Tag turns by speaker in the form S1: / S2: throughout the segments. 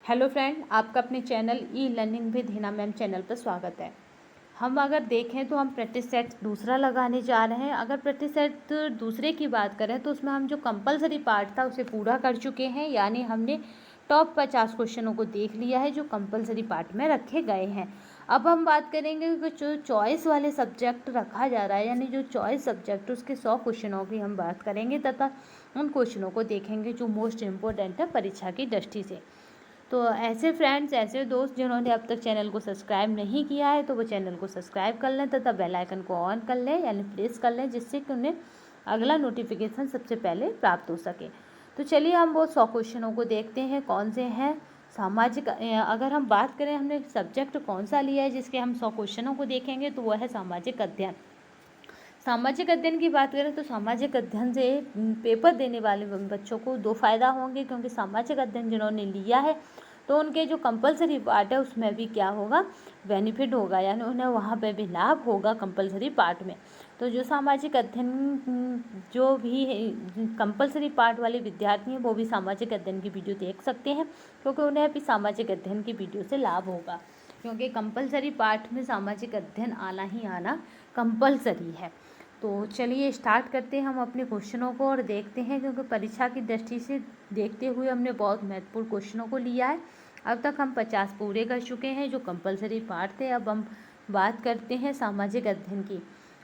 S1: Hello friend, आपका अपने channel e learning with Hina ma'am channel पर स्वागत है। हम अगर देखें तो हम प्रैक्टिस सेट दूसरा लगाने जा रहे हैं। अगर प्रैक्टिस सेट दूसरे की बात करें तो उसमें हम जो कंपलसरी पार्ट था उसे पूरा कर चुके हैं, यानी हमने टॉप 50 क्वेश्चनों को देख लिया है जो कंपलसरी पार्ट में रखे गए हैं। अब हम बात करेंगे कि जो चॉइस वाले सब्जेक्ट रखा जा रहा है, यानी जो चॉइस सब्जेक्ट उसके 100 क्वेश्चनों की हम बात करेंगे तथा उन क्वेश्चनों को देखेंगे जो मोस्ट इम्पोर्टेंट है परीक्षा की दृष्टि से। तो ऐसे फ्रेंड्स, ऐसे दोस्त जिन्होंने अब तक चैनल को सब्सक्राइब नहीं किया है तो वो चैनल को सब्सक्राइब कर लें तथा बेल आइकन को ऑन कर लें, यानी प्रेस कर लें, जिससे कि उन्हें अगला नोटिफिकेशन सबसे पहले प्राप्त हो सके। तो चलिए हम वो 100 क्वेश्चनों को देखते हैं कौन से हैं। सामाजिक, अगर हम बात करें हमने सब्जेक्ट कौन सा लिया है जिसके हम 100 क्वेश्चनों को देखेंगे, तो वह है सामाजिक अध्ययन। सामाजिक अध्ययन की बात करें तो सामाजिक अध्ययन से पेपर देने वाले बच्चों को दो फायदा होंगे, क्योंकि सामाजिक अध्ययन जिन्होंने लिया है तो उनके जो कंपलसरी पार्ट है उसमें भी क्या होगा, बेनिफिट होगा, यानी उन्हें वहाँ पे भी लाभ होगा कंपलसरी पार्ट में। तो जो सामाजिक अध्ययन जो भी कंपलसरी पार्ट वाले विद्यार्थी हैं वो भी सामाजिक अध्ययन की वीडियो देख सकते हैं, क्योंकि उन्हें भी सामाजिक अध्ययन की वीडियो से लाभ होगा, क्योंकि कंपलसरी पार्ट में सामाजिक अध्ययन आना ही आना कंपलसरी है। तो चलिए स्टार्ट करते हैं हम अपने क्वेश्चनों को और देखते हैं, क्योंकि परीक्षा की दृष्टि से देखते हुए हमने बहुत महत्वपूर्ण क्वेश्चनों को लिया है। अब तक हम 50 पूरे कर चुके हैं जो कंपलसरी पार्ट थे। अब हम बात करते हैं सामाजिक अध्ययन की।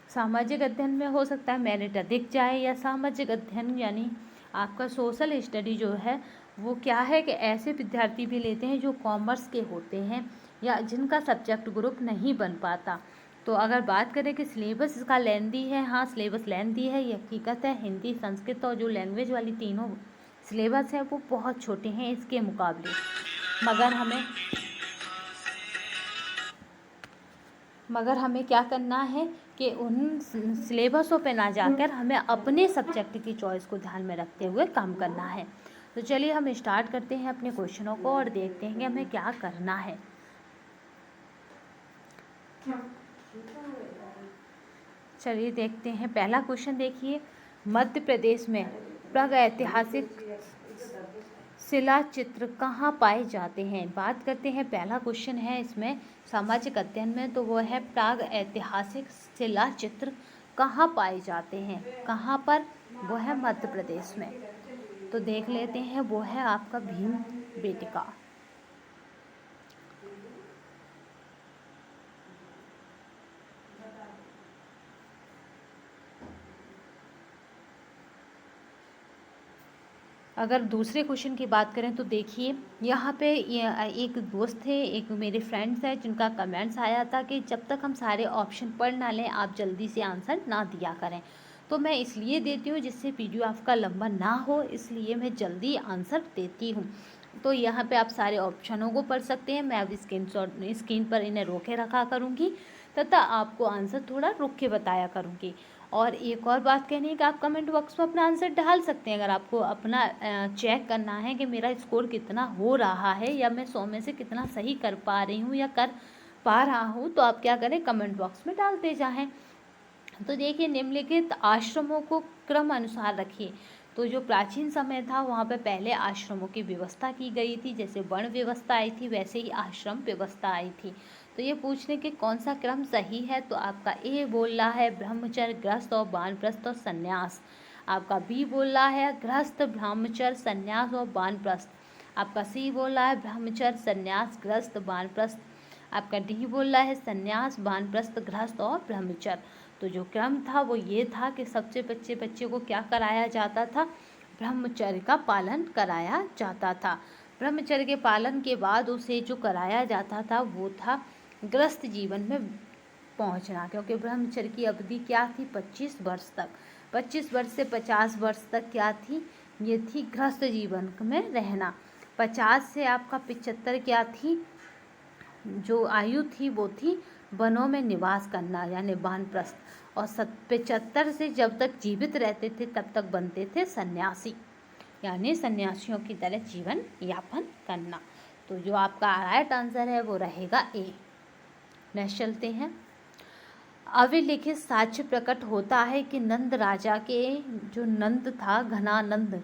S1: सामाजिक अध्ययन में हो सकता है मेरिट अधिक जाए, या सामाजिक अध्ययन यानी आपका सोशल स्टडी जो है वो क्या है कि ऐसे विद्यार्थी भी लेते हैं जो कॉमर्स के होते हैं या जिनका सब्जेक्ट ग्रुप नहीं बन पाता। तो अगर बात करें कि सिलेबस इसका लेंदी है, हाँ सिलेबस लेंदी है, ये हकीकत है। हिंदी, संस्कृत और जो लैंग्वेज वाली तीनों सिलेबस है वो बहुत छोटे हैं इसके मुकाबले, मगर हमें क्या करना है कि उन सिलेबसों पे ना जाकर हमें अपने सब्जेक्ट की चॉइस को ध्यान में रखते हुए काम करना है। तो चलिए हम स्टार्ट करते हैं अपने क्वेश्चनों को और देखते हैं कि हमें क्या करना है। चलिए देखते हैं, पहला क्वेश्चन देखिए, मध्य प्रदेश में प्रागैतिहासिक शिला चित्र कहाँ पाए जाते हैं। बात करते हैं, पहला क्वेश्चन है इसमें सामाजिक अध्ययन में, तो वो है प्रागैतिहासिक शिला चित्र कहाँ पाए जाते हैं। कहाँ पर? वो है मध्य प्रदेश में। तो देख लेते हैं, वो है आपका भीम बेटिका। अगर दूसरे क्वेश्चन की बात करें तो देखिए, यहाँ पे एक दोस्त थे, एक मेरे फ्रेंड्स हैं, जिनका कमेंट्स आया था कि जब तक हम सारे ऑप्शन पढ़ ना लें आप जल्दी से आंसर ना दिया करें। तो मैं इसलिए देती हूँ जिससे वीडियो आपका लंबा ना हो, इसलिए मैं जल्दी आंसर देती हूँ। तो यहाँ पे आप सारे ऑप्शनों को पढ़ सकते हैं। मैं अब स्क्रीन पर इन्हें रोके रखा करूँगी तथा आपको आंसर थोड़ा रुक के बताया करूँगी। और एक और बात कहनी है कि आप कमेंट बॉक्स में अपना आंसर डाल सकते हैं, अगर आपको अपना चेक करना है कि मेरा स्कोर कितना हो रहा है या मैं 100 में से कितना सही कर पा रही हूँ या कर पा रहा हूँ, तो आप क्या करें, कमेंट बॉक्स में डालते जाएं। तो देखिए, निम्नलिखित आश्रमों को क्रम अनुसार रखिए। तो जो प्राचीन समय था वहाँ पे पहले आश्रमों की व्यवस्था की गई थी, जैसे वर्ण व्यवस्था आई थी वैसे ही आश्रम व्यवस्था आई थी। तो ये पूछने के कौन सा क्रम सही है, तो आपका ए बोल रहा है ब्रह्मचर्य, गृहस्थ और वानप्रस्थ और संन्यास। आपका बी बोल रहा है गृहस्थ, ब्रह्मचर्य, संन्यास और वानप्रस्थ। आपका सी बोल रहा है ब्रह्मचर्य, संन्यास, गृहस्थ, वानप्रस्थ। आपका डी बोल रहा है संन्यास, वानप्रस्थ, गृहस्थ और ब्रह्मचर्य। तो जो क्रम था वो ये था कि सबसे बच्चे को क्या कराया जाता था, ब्रह्मचर्य का पालन कराया जाता था। ब्रह्मचर्य के पालन के बाद उसे जो कराया जाता था वो था गृहस्थ जीवन में पहुंचना, क्योंकि ब्रह्मचर्य की अवधि क्या थी, 25 वर्ष तक। 25 वर्ष से 50 वर्ष तक क्या थी, ये थी गृहस्थ जीवन में रहना। 50 से आपका 75 क्या थी, जो आयु थी वो थी वनों में निवास करना, यानी वानप्रस्थ। और 75 से जब तक जीवित रहते थे तब तक बनते थे सन्यासी, यानी सन्यासियों की तरह जीवन यापन करना। तो जो आपका राइट आंसर है वो रहेगा ए। नेक्स्ट चलते हैं। अभिलिखित साक्ष्य प्रकट होता है कि नंद राजा के जो नंद था, घनानंद,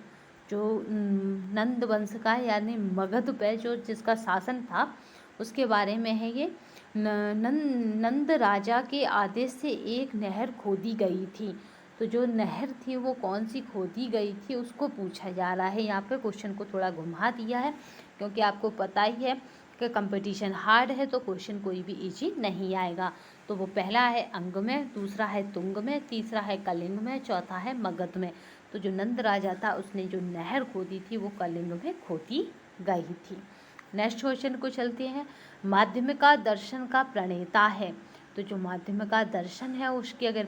S1: जो नंद वंश का यानी मगध पे जो जिसका शासन था उसके बारे में है ये। नंद राजा के आदेश से एक नहर खोदी गई थी। तो जो नहर थी वो कौन सी खोदी गई थी उसको पूछा जा रहा है। यहाँ पे क्वेश्चन को थोड़ा घुमा दिया है क्योंकि आपको पता ही है कि कंपटीशन हार्ड है तो क्वेश्चन कोई भी इजी नहीं आएगा। तो वो पहला है अंग में, दूसरा है तुंग में, तीसरा है कलिंग में, चौथा है मगध में। तो जो नंद राजा था उसने जो नहर खोदी थी वो कलिंग में खोदी गई थी। नेक्स्ट क्वेश्चन को चलते हैं। माध्यमिका दर्शन का प्रणेता है। तो जो माध्यमिका दर्शन है उसकी अगर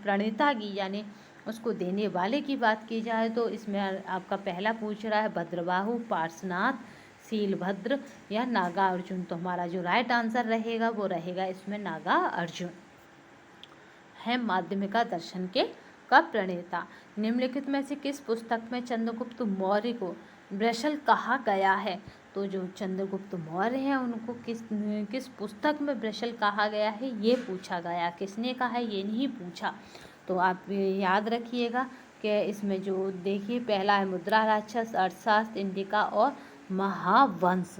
S1: प्रणेता की यानी उसको देने वाले की बात की जाए तो इसमें आपका पहला पूछ रहा है भद्रबाहु, पार्श्वनाथ, शीलभद्र या नागा अर्जुन। तो हमारा जो राइट आंसर रहेगा वो रहेगा इसमें नागा अर्जुन है माध्यमिका दर्शन के का प्रणेता। निम्नलिखित में से किस पुस्तक में चंद्रगुप्त मौर्य को वृषल कहा गया है। तो जो चंद्रगुप्त मौर्य हैं उनको किस पुस्तक में वृषल कहा गया है ये पूछा गया। किसने कहा है ये नहीं पूछा। तो आप याद रखिएगा कि इसमें जो देखिए पहला है मुद्रा राक्षस, अर्थशास्त्र, इंडिका और महावंश।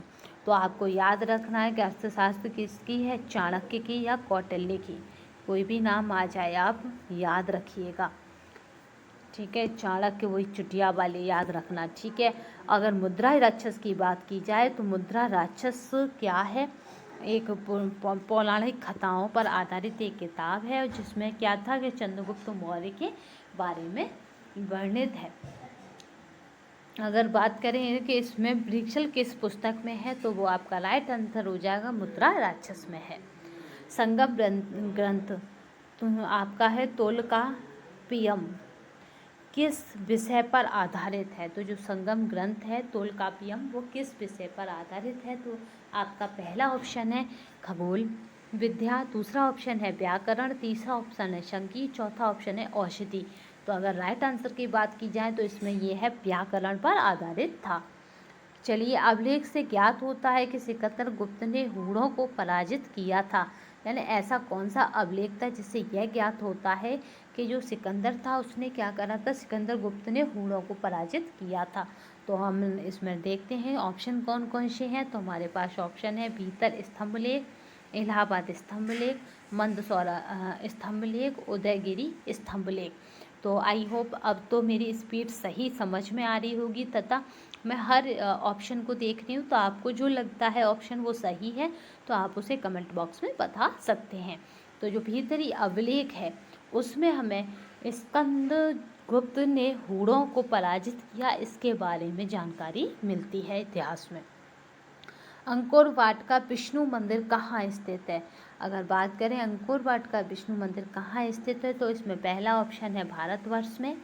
S1: तो आपको याद रखना है कि अर्थशास्त्र किसकी है, चाणक्य की या कौटिल्य की। कोई भी नाम आ जाए आप याद रखिएगा, ठीक है। चाणक्य वही चुटिया वाले याद रखना, ठीक है। अगर मुद्रा राक्षस की बात की जाए तो मुद्रा राक्षस क्या है, एक पौराणिक कथाओं पर आधारित एक किताब है जिसमें क्या था कि चंद्रगुप्त मौर्य के बारे में वर्णित है। अगर बात करें कि इसमें वृषल किस पुस्तक में है तो वो आपका राइट आंसर हो जाएगा मुद्रा राक्षस में है। संगम ग्रंथ तो आपका है तोलकाप्पियम किस विषय पर आधारित है। तो जो संगम ग्रंथ है तोलकाप्पियम वो किस विषय पर आधारित है। तो आपका पहला ऑप्शन है खगोल विद्या, दूसरा ऑप्शन है व्याकरण, तीसरा ऑप्शन है संगीत, चौथा ऑप्शन है औषधि। तो अगर राइट आंसर की बात की जाए तो इसमें ये है व्याकरण पर आधारित था। चलिए, अभिलेख से ज्ञात होता है कि सिकंदर गुप्त ने हूणों को पराजित किया था। यानी ऐसा कौन सा अभिलेख था जिससे यह ज्ञात होता है कि जो सिकंदर था उसने क्या करा था, सिकंदर गुप्त ने हूणों को पराजित किया था। तो हम इसमें देखते हैं ऑप्शन कौन कौन से हैं। तो हमारे पास ऑप्शन है भीतर स्तंभलेख, इलाहाबाद स्तंभलेख, मंदसौरा स्तंभलेख, उदयगिरी स्तंभलेख। तो आई होप अब तो मेरी स्पीड सही समझ में आ रही होगी तथा मैं हर ऑप्शन को देख रही हूँ। तो आपको जो लगता है ऑप्शन वो सही है तो आप उसे कमेंट बॉक्स में बता सकते हैं। तो जो भीतरी अभिलेख है उसमें हमें स्कंद गुप्त ने हूणों को पराजित किया इसके बारे में जानकारी मिलती है इतिहास में। अंकोर वाट का विष्णु मंदिर कहाँ स्थित है। अगर बात करें अंकोर वाट का विष्णु मंदिर कहाँ स्थित है तो इसमें पहला ऑप्शन है भारतवर्ष में,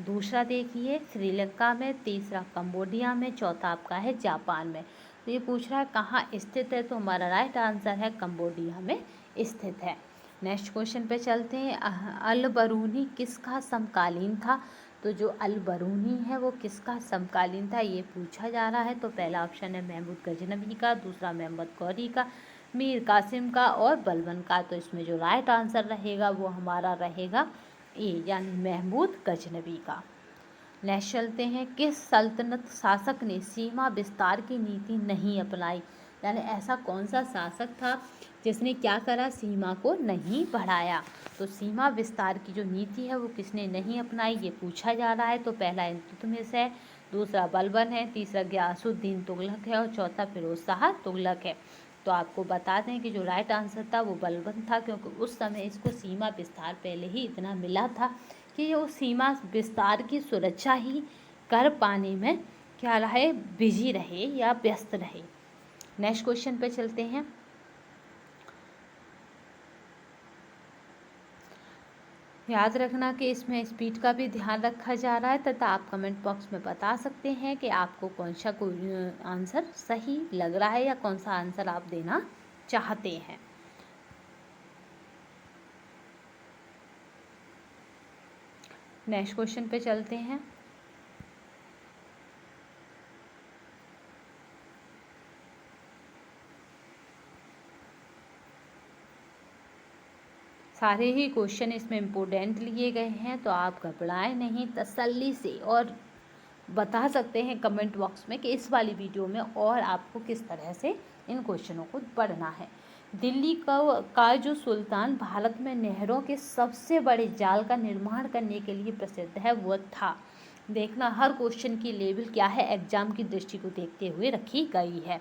S1: दूसरा देखिए श्रीलंका में, तीसरा कंबोडिया में, चौथा आपका है जापान में। तो ये पूछ रहा है कहाँ स्थित है तो हमारा राइट आंसर है कंबोडिया में स्थित है। नेक्स्ट क्वेश्चन पे चलते हैं। अल बरूनी किसका समकालीन था। तो जो अल बरूनी है वो किसका समकालीन था ये पूछा जा रहा है। तो पहला ऑप्शन है महमूद गजनवी का, दूसरा मोहम्मद गौरी का, मीर कासिम का और बलबन का। तो इसमें जो राइट आंसर रहेगा वो हमारा रहेगा ए यानी महमूद गजनवी का। नेक्स्ट चलते हैं। किस सल्तनत शासक ने सीमा विस्तार की नीति नहीं अपनाई। यानी ऐसा कौन सा शासक था जिसने क्या करा, सीमा को नहीं बढ़ाया। तो सीमा विस्तार की जो नीति है वो किसने नहीं अपनाई ये पूछा जा रहा है। तो पहला इल्तुतमिश है, दूसरा बलबन है, तीसरा गयासुद्दीन तुगलक है और चौथा फिरोज शाह तुगलक है। तो आपको बता दें कि जो राइट आंसर था वो बलबन था क्योंकि उस समय इसको सीमा विस्तार पहले ही इतना मिला था कि वो सीमा विस्तार की सुरक्षा ही कर पाने में क्या रहे, बिजी रहे या व्यस्त रहे। नेक्स्ट क्वेश्चन पे चलते हैं। याद रखना कि इसमें स्पीड का भी ध्यान रखा जा रहा है तथा आप कमेंट बॉक्स में बता सकते हैं कि आपको कौन सा आंसर सही लग रहा है या कौन सा आंसर आप देना चाहते हैं। नेक्स्ट क्वेश्चन पे चलते हैं। सारे ही क्वेश्चन इसमें इम्पोर्टेंट लिए गए हैं तो आप घबराएं नहीं, तसल्ली से और बता सकते हैं कमेंट बॉक्स में कि इस वाली वीडियो में और आपको किस तरह से इन क्वेश्चनों को पढ़ना है। दिल्ली का जो सुल्तान भारत में नहरों के सबसे बड़े जाल का निर्माण करने के लिए प्रसिद्ध है वो था। देखना हर क्वेश्चन की लेवल क्या है एग्जाम की दृष्टि को देखते हुए रखी गई है।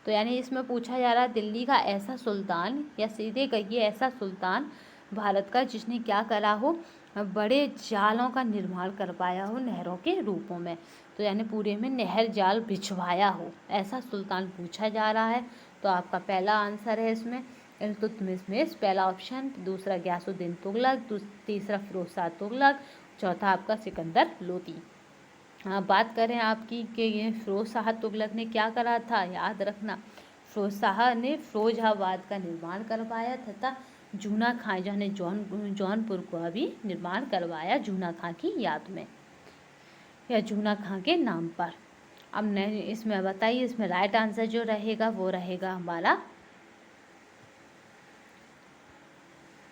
S1: तो यानी इसमें पूछा जा रहा है दिल्ली का ऐसा सुल्तान, या सीधे कहिए ऐसा सुल्तान भारत का जिसने क्या करा हो, बड़े जालों का निर्माण करवाया हो नहरों के रूपों में। तो यानी पूरे में नहर जाल बिछवाया हो, ऐसा सुल्तान पूछा जा रहा है। तो आपका पहला आंसर है इसमें इल्तुतमिश, पहला ऑप्शन। दूसरा गयासुद्दीन तुगलक, तीसरा फिरोज शाह तुगलक, चौथा आपका सिकंदर लोदी। बात करें आपकी कि ये फिरोज शाह तुगलक ने क्या करा था, याद रखना फिरोज शाह ने फिरोजाबाद का निर्माण करवाया तथा जूना खां ने जौनपुर का भी निर्माण करवाया जूना खां की याद में या जूना खां के नाम पर। अब इसमें बताइए, इसमें राइट आंसर जो रहेगा वो रहेगा हमारा,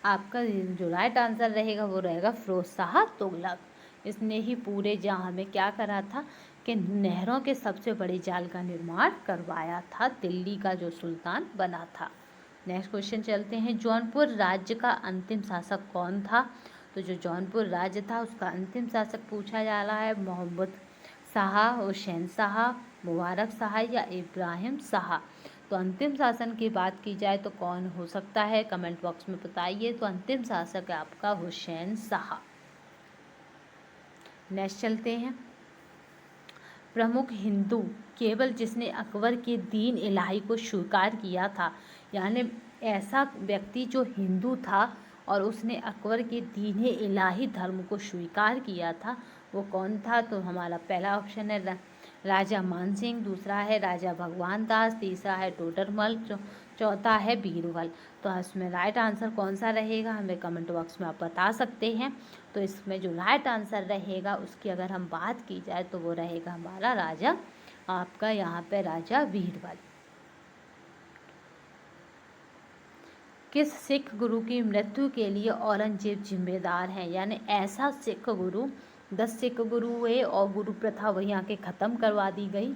S1: आपका जो राइट आंसर रहेगा वो रहेगा फिरोज शाह तुगलक। इसने ही पूरे जहां में क्या करा था कि नहरों के सबसे बड़े जाल का निर्माण करवाया था, दिल्ली का जो सुल्तान बना था। नेक्स्ट क्वेश्चन चलते हैं, जौनपुर राज्य का अंतिम शासक कौन था। तो जो जौनपुर राज्य था उसका अंतिम शासक पूछा जा रहा है मोहम्मद शाह, हुसैन शाह, मुबारक शाह या इब्राहिम शाह। तो अंतिम शासन की बात की जाए तो कौन हो सकता है, कमेंट बॉक्स में बताइए। तो अंतिम शासक है आपका हुसैन शाह। नेक्स्ट चलते हैं, प्रमुख हिंदू केवल जिसने अकबर के दीन इलाही को स्वीकार किया था, यानी ऐसा व्यक्ति जो हिंदू था और उसने अकबर के दीन इलाही धर्म को स्वीकार किया था, वो कौन था। तो हमारा पहला ऑप्शन है राजा मानसिंह, दूसरा है राजा भगवान दास, तीसरा है टोडरमल, चौथा है बीरबल। तो इसमें राइट आंसर कौन सा रहेगा हमें कमेंट बॉक्स में आप बता सकते हैं। तो इसमें जो राइट आंसर रहेगा उसकी अगर हम बात की जाए तो वो रहेगा हमारा राजा, आपका यहाँ पे राजा बीरबल। किस सिख गुरु की मृत्यु के लिए औरंगजेब जिम्मेदार है, यानी ऐसा सिख गुरु, 10 सिख गुरु हुए और गुरु प्रथा वहीं आके ख़त्म करवा दी गई।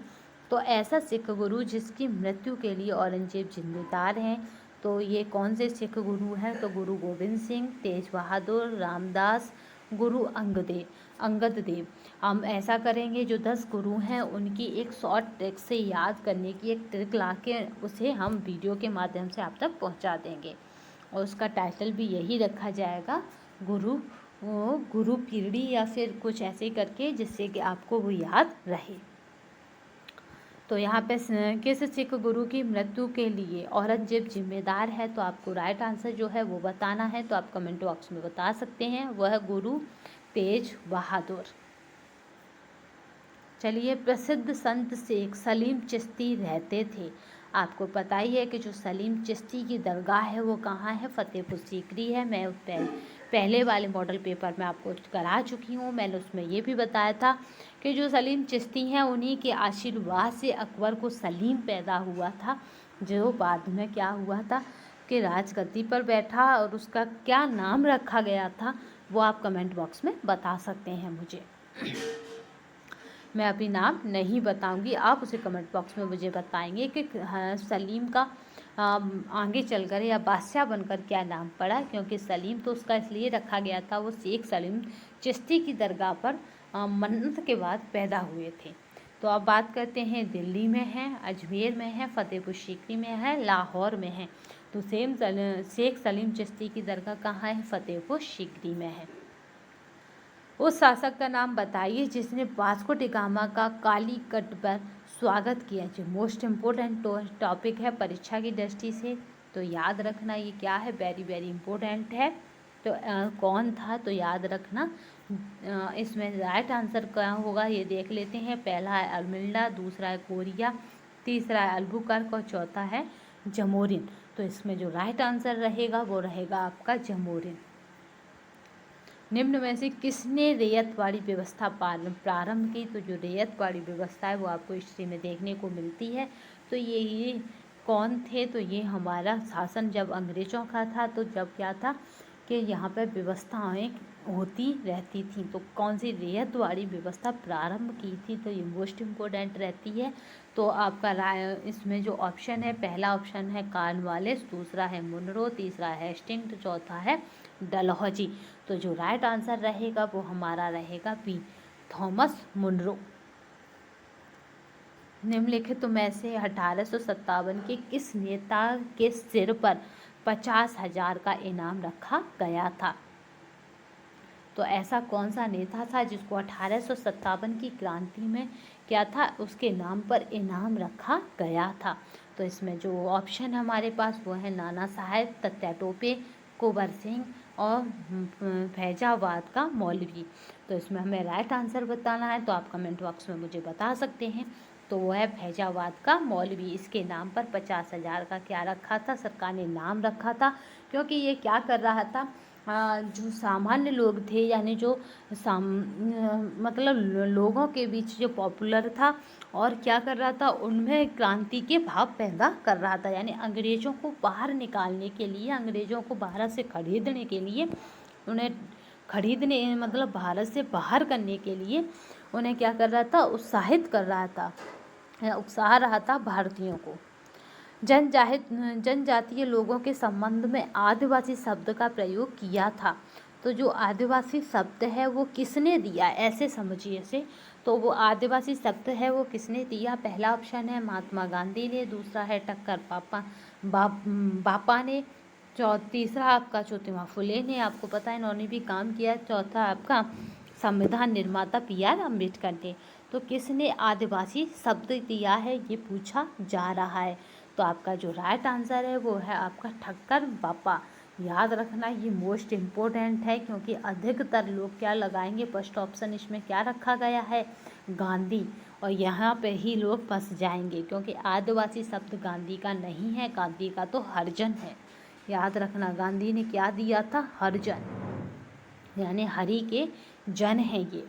S1: तो ऐसा सिख गुरु जिसकी मृत्यु के लिए औरंगजेब जिम्मेदार हैं, तो ये कौन से सिख गुरु हैं। तो गुरु गोविंद सिंह, तेज बहादुर, रामदास, गुरु अंगद देव। हम ऐसा करेंगे, जो 10 गुरु हैं उनकी एक शॉर्ट ट्रिक से याद करने की एक ट्रिक ला के उसे हम वीडियो के माध्यम से आप तक पहुंचा देंगे और उसका टाइटल भी यही रखा जाएगा, गुरु पीढ़ी या फिर कुछ ऐसे करके, जिससे कि आपको वो याद रहे। तो यहाँ पे किस सिख गुरु की मृत्यु के लिए औरंगजेब जिम्मेदार है, तो आपको राइट आंसर जो है वो बताना है। तो आप कमेंट बॉक्स में बता सकते हैं, वह गुरु तेज बहादुर। चलिए, प्रसिद्ध संत शेख सलीम चिश्ती रहते थे। आपको पता ही है कि जो सलीम चिश्ती की दरगाह है वो कहाँ है, फतेहपुर सीकरी है। मैं पहले वाले मॉडल पेपर में आपको करा चुकी हूँ। मैंने उसमें ये भी बताया था कि जो सलीम चिश्ती हैं उन्हीं के आशीर्वाद से अकबर को सलीम पैदा हुआ था, जो बाद में क्या हुआ था कि राजगद्दी पर बैठा, और उसका क्या नाम रखा गया था वो आप कमेंट बॉक्स में बता सकते हैं मुझे। मैं अभी नाम नहीं बताऊंगी, आप उसे कमेंट बॉक्स में मुझे बताएंगे कि सलीम का आगे चलकर या बादशाह बनकर क्या नाम पड़ा, क्योंकि सलीम तो उसका इसलिए रखा गया था, वो शेख सलीम चिश्ती की दरगाह पर मन्नत के बाद पैदा हुए थे। तो अब बात करते हैं, दिल्ली में है, अजमेर में है, फतेहपुर सीकरी में है, लाहौर में है। तो शेख सलीम चिश्ती की दरगाह कहाँ है, फतेहपुर सीकरी में है। उस शासक का नाम बताइए जिसने वास्को डी गामा का कालीकट पर स्वागत किया। जो मोस्ट इम्पोर्टेंट टॉपिक है परीक्षा की दृष्टि से, तो याद रखना ये क्या है, वेरी वेरी इम्पोर्टेंट है। तो कौन था, तो याद रखना। इसमें राइट आंसर क्या होगा ये देख लेते हैं। पहला है अल्मिल्डा, दूसरा है कोरिया, तीसरा है अल्बुकर्क और चौथा है जमोरिन। तो इसमें जो राइट आंसर रहेगा वो रहेगा आपका जमोरिन। निम्न में से किसने रैयतवाड़ी व्यवस्था प्रारंभ की। तो जो रैयतवाड़ी व्यवस्था है वो आपको हिस्ट्री में देखने को मिलती है। तो ये कौन थे, तो ये हमारा शासन जब अंग्रेज़ों का था, तो जब क्या था कि यहाँ पर व्यवस्थाएं होती रहती थी। तो कौन सी रैयतवाड़ी व्यवस्था प्रारंभ की थी, तो ये मोस्ट इम्पोर्टेंट रहती है। तो आपका इसमें जो ऑप्शन है, पहला ऑप्शन है कॉर्नवालिस, दूसरा है मुनरो, तीसरा है हेस्टिंग्स, तो चौथा है डलहौजी। तो जो राइट आंसर रहेगा वो हमारा रहेगा बी, थॉमस मुनरो। निम्नलिखित में से 1857 के किस नेता के सिर पर 50,000 का इनाम रखा गया था? तो ऐसा कौन सा नेता था जिसको 1857 की क्रांति में क्या था, उसके नाम पर इनाम रखा गया था? तो इसमें जो ऑप्शन हमारे पास वो है नाना साहेब, तात्या टोपे, कुंवर सिंह और फैजाबाद का मौलवी। तो इसमें हमें राइट आंसर बताना है, तो आप कमेंट बॉक्स में मुझे बता सकते हैं। तो वो है फैजाबाद का मौलवी। इसके नाम पर 50,000 का क्या रखा था, सरकार ने नाम रखा था, क्योंकि ये क्या कर रहा था, जो सामान्य लोग थे, यानी जो मतलब लोगों के बीच जो पॉपुलर था और क्या कर रहा था, उनमें क्रांति के भाव पैदा कर रहा था। यानी अंग्रेज़ों को बाहर निकालने के लिए, अंग्रेज़ों को भारत से खरीदने के लिए, उन्हें खरीदने मतलब भारत से बाहर करने के लिए उन्हें क्या कर रहा था, उत्साहित कर रहा था, उकसा रहा था भारतीयों को। जनजातीय लोगों के संबंध में आदिवासी शब्द का प्रयोग किया था। तो जो आदिवासी शब्द है वो किसने दिया, ऐसे समझिए इसे। तो वो आदिवासी शब्द है वो किसने दिया? पहला ऑप्शन है महात्मा गांधी ने, दूसरा है टक्कर बापा ने, तीसरा आपका ज्योतिबा फुले ने, आपको पता है इन्होंने भी काम किया, चौथा आपका संविधान निर्माता PR अम्बेडकर ने। तो किसने आदिवासी शब्द दिया है, ये पूछा जा रहा है। तो आपका जो राइट आंसर है वो है आपका ठक्कर बापा। याद रखना, ये मोस्ट इम्पोर्टेंट है, क्योंकि अधिकतर लोग क्या लगाएंगे, फर्स्ट ऑप्शन इसमें क्या रखा गया है, गांधी, और यहाँ पे ही लोग फंस जाएंगे, क्योंकि आदिवासी शब्द गांधी का नहीं है, गांधी का तो हरिजन है। याद रखना, गांधी ने क्या दिया था, हरिजन, यानी हरि के जन है ये,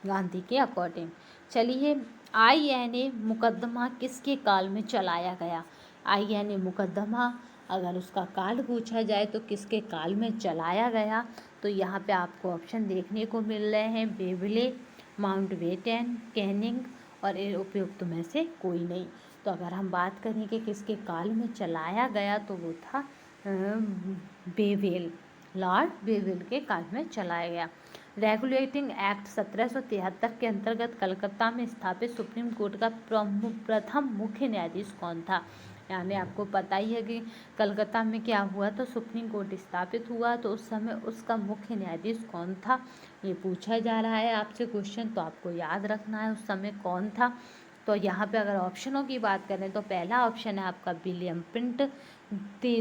S1: गांधी के अकॉर्डिंग। चलिए, INA मुकदमा किसके काल में चलाया गया? INA मुकदमा अगर उसका काल पूछा जाए तो किसके काल में चलाया गया? तो यहाँ पे आपको ऑप्शन देखने को मिल रहे हैं, बेवले, माउंटबेटन, कैनिंग और उपयुक्त में से कोई नहीं। तो अगर हम बात करें कि किसके काल में चलाया गया, तो वो था बेवेल, लॉर्ड बेवेल के काल में चलाया गया। रेगुलेटिंग एक्ट 1773 के अंतर्गत कलकत्ता में स्थापित सुप्रीम कोर्ट का प्रथम मुख्य न्यायाधीश कौन था? यानी आपको पता ही है कि कलकत्ता में क्या हुआ, तो सुप्रीम कोर्ट स्थापित हुआ, तो उस समय उसका मुख्य न्यायाधीश कौन था, ये पूछा जा रहा है आपसे क्वेश्चन। तो आपको याद रखना है उस समय कौन था। तो यहाँ पे अगर ऑप्शनों की बात करें तो पहला ऑप्शन है आपका विलियम पिंट,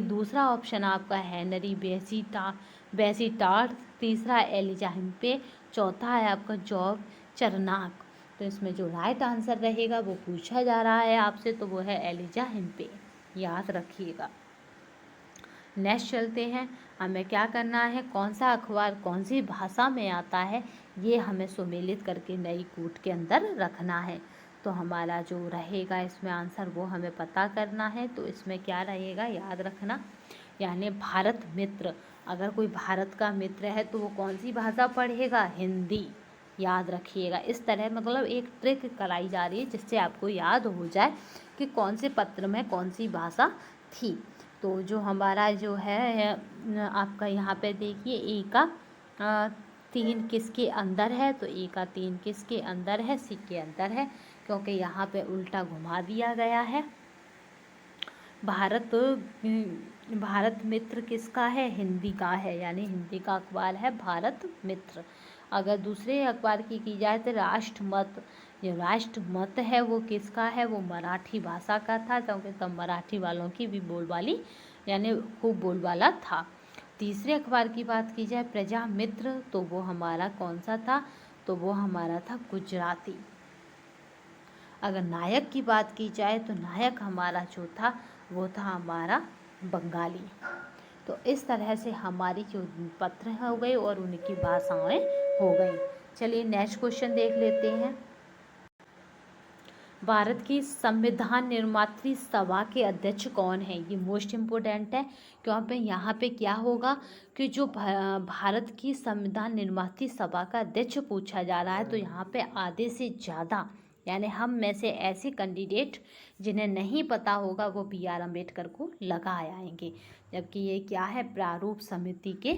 S1: दूसरा ऑप्शन आपका हेनरी बेसीटार्ड, तीसरा एलिजा हिम्पे, चौथा है आपका जॉब चरनाक। तो इसमें जो राइट आंसर रहेगा वो पूछा जा रहा है आपसे, तो वो है एलिजा हिम्पे, याद रखिएगा। नेक्स्ट चलते हैं, हमें क्या करना है, कौन सा अखबार कौन सी भाषा में आता है, ये हमें सुमेलित करके नई कूट के अंदर रखना है। तो हमारा जो रहेगा इसमें आंसर वो हमें पता करना है। तो इसमें क्या रहेगा, याद रखना, यानी भारत मित्र, अगर कोई भारत का मित्र है तो वो कौन सी भाषा पढ़ेगा, हिंदी, याद रखिएगा। इस तरह मतलब एक ट्रिक कराई जा रही है जिससे आपको याद हो जाए कि कौन से पत्र में कौन सी भाषा थी। तो जो हमारा जो है आपका यहाँ पे देखिए, ए का 3 किसके अंदर है, तो ए का 3 किसके अंदर है, सी के अंदर है, क्योंकि यहाँ पे उल्टा घुमा दिया गया है। भारत मित्र किसका है, हिंदी का है, यानी हिंदी का अखबार है भारत मित्र। अगर दूसरे अखबार की जाए तो राष्ट्रमत, जो राष्ट्रमत है वो किसका है, वो मराठी भाषा का था, क्योंकि तब मराठी वालों की भी बोलबाली यानी खूब बोलबाला था। तीसरे अखबार की बात की जाए प्रजा मित्र, तो वो हमारा कौन सा था, तो वो हमारा था गुजराती। अगर नायक की बात की जाए तो नायक हमारा जो था वो था हमारा बंगाली। तो इस तरह से हमारी जो पत्र हो गए और उनकी भाषाएं हो गई। चलिए नेक्स्ट क्वेश्चन देख लेते हैं। भारत की संविधान निर्मात्री सभा के अध्यक्ष कौन है? ये मोस्ट इम्पोर्टेंट है, क्योंकि यहाँ पे क्या होगा कि जो भारत की संविधान निर्मात्री सभा का अध्यक्ष पूछा जा रहा है, तो यहाँ पे आधे से ज़्यादा यानी हम में से ऐसे कैंडिडेट जिन्हें नहीं पता होगा वो BR अम्बेडकर को लगा आएंगे। जबकि ये क्या है, प्रारूप समिति के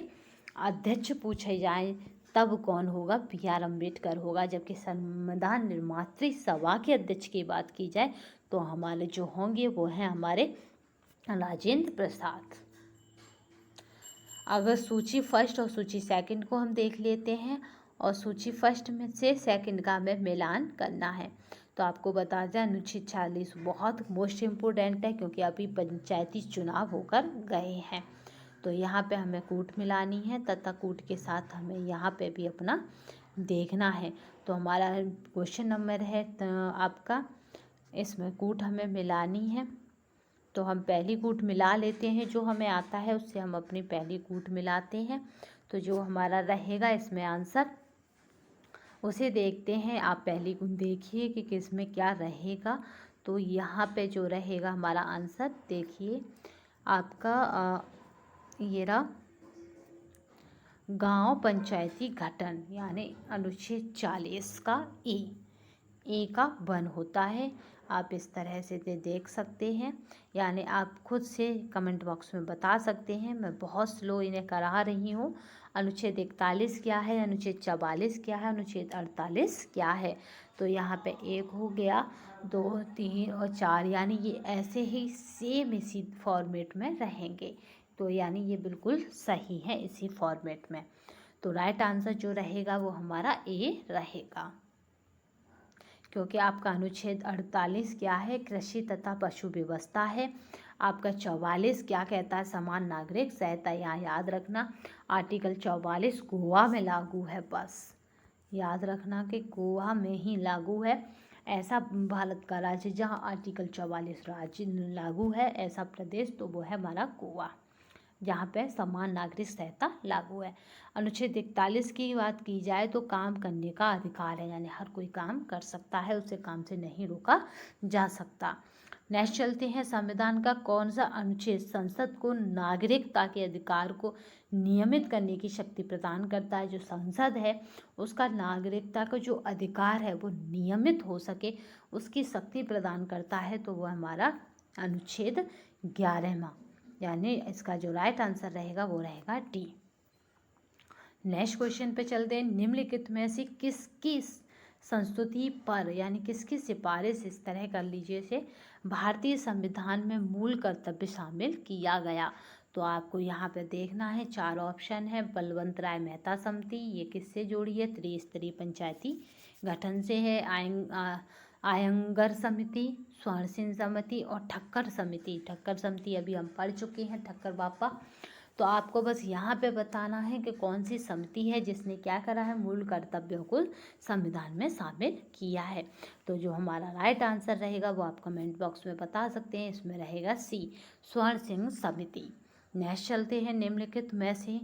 S1: अध्यक्ष पूछे जाए तब कौन होगा, BR अम्बेडकर होगा। जबकि संविधान निर्मात्री सभा के अध्यक्ष की बात की जाए तो हमारे जो होंगे वो हैं हमारे राजेंद्र प्रसाद। अगर सूची फर्स्ट और सूची सेकंड को हम देख लेते हैं और सूची फर्स्ट में से सेकंड का हमें मिलान करना है, तो आपको बता दें अनुच्छेद 46 बहुत मोस्ट इम्पोर्टेंट है, क्योंकि अभी पंचायती चुनाव होकर गए हैं। तो यहाँ पे हमें कूट मिलानी है तथा कूट के साथ हमें यहाँ पे भी अपना देखना है। तो हमारा क्वेश्चन नंबर है आपका, इसमें कूट हमें मिलानी है। तो हम पहली कूट मिला लेते हैं, जो हमें आता है उससे हम अपनी पहली कूट मिलाते हैं। तो जो हमारा रहेगा इसमें आंसर उसे देखते हैं। आप पहली कूट देखिए कि किस में क्या रहेगा। तो यहाँ पे जो रहेगा हमारा आंसर देखिए आपका ये रहा, गांव पंचायती गठन यानी अनुच्छेद 40 का ए का वन होता है। आप इस तरह से देख सकते हैं, यानी आप खुद से कमेंट बॉक्स में बता सकते हैं। मैं बहुत स्लो इन्हें करा रही हूँ। अनुच्छेद 41 क्या है, अनुच्छेद 44 क्या है, अनुच्छेद 48 क्या है। तो यहाँ पे 1 हो गया, 2, 3 और 4, यानी ये ऐसे ही सेम इसी फॉर्मेट में रहेंगे। तो यानी ये बिल्कुल सही है इसी फॉर्मेट में। तो राइट आंसर जो रहेगा वो हमारा ए रहेगा, क्योंकि आपका अनुच्छेद 48 क्या है, कृषि तथा पशु व्यवस्था है। आपका 44 क्या कहता है, समान नागरिक संहिता। यहाँ याद रखना आर्टिकल 44 गोवा में लागू है, बस याद रखना कि गोवा में ही लागू है। ऐसा भारत का राज्य जहाँ आर्टिकल 44 राज्य लागू है, ऐसा प्रदेश तो वो है हमारा गोवा, जहाँ पे समान नागरिक संहिता लागू है। अनुच्छेद 41 की बात की जाए तो काम करने का अधिकार है, यानी हर कोई काम कर सकता है, उसे काम से नहीं रोका जा सकता। नेक्स्ट चलते हैं, संविधान का कौन सा अनुच्छेद संसद को नागरिकता के अधिकार को नियमित करने की शक्ति प्रदान करता है। जो संसद है उसका नागरिकता का जो अधिकार है वो नियमित हो सके उसकी शक्ति प्रदान करता है, तो वो हमारा अनुच्छेद 11वां, यानी इसका जो राइट आंसर रहेगा वो रहेगा डी। नेक्स्ट क्वेश्चन पे चलते हैं, निम्नलिखित में से किसकी संस्तुति पर यानी किसकी सिफारिश इस तरह कर लीजिए से भारतीय संविधान में मूल कर्तव्य शामिल किया गया। तो आपको यहाँ पे देखना है, 4 ऑप्शन है। बलवंत राय मेहता समिति, ये किससे जोड़ी है, त्रिस्तरीय पंचायती गठन से है। आयंगर समिति, स्वर्ण सिंह समिति और ठक्कर समिति। ठक्कर समिति अभी हम पढ़ चुके हैं, ठक्कर बापा। तो आपको बस यहाँ पे बताना है कि कौन सी समिति है जिसने क्या करा है, मूल कर्तव्यों को संविधान में शामिल किया है। तो जो हमारा राइट आंसर रहेगा वो आप कमेंट बॉक्स में बता सकते हैं, इसमें रहेगा सी, स्वर्ण सिंह समिति। नेक्स्ट चलते हैं, निम्नलिखित में से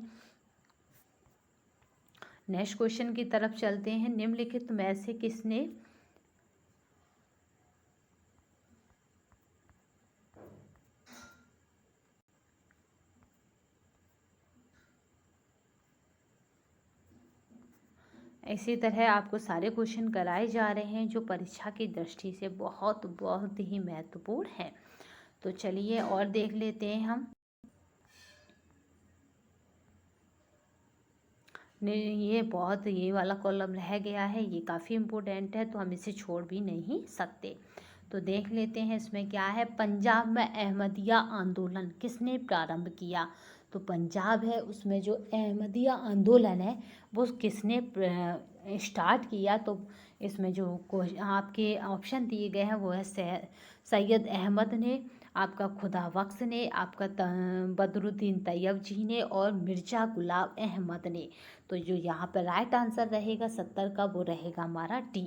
S1: नेक्स्ट क्वेश्चन की तरफ चलते हैं, निम्नलिखित में से किसने इसी तरह आपको सारे क्वेश्चन कराए जा रहे हैं जो परीक्षा की दृष्टि से बहुत बहुत ही महत्वपूर्ण है। तो चलिए और देख लेते हैं हम। ये वाला कॉलम रह गया है, ये काफ़ी इम्पोर्टेंट है तो हम इसे छोड़ भी नहीं सकते। तो देख लेते हैं इसमें क्या है, पंजाब में अहमदिया आंदोलन किसने प्रारंभ किया। तो पंजाब है उसमें जो अहमदिया आंदोलन है वो किसने स्टार्ट किया। तो इसमें जो आपके ऑप्शन दिए गए हैं वो है सैयद अहमद ने, आपका खुदा बख्श ने, आपका बदरुद्दीन तैयब जी ने और मिर्ज़ा गुलाम अहमद ने। तो जो यहाँ पर राइट आंसर रहेगा 70 का वो रहेगा हमारा डी।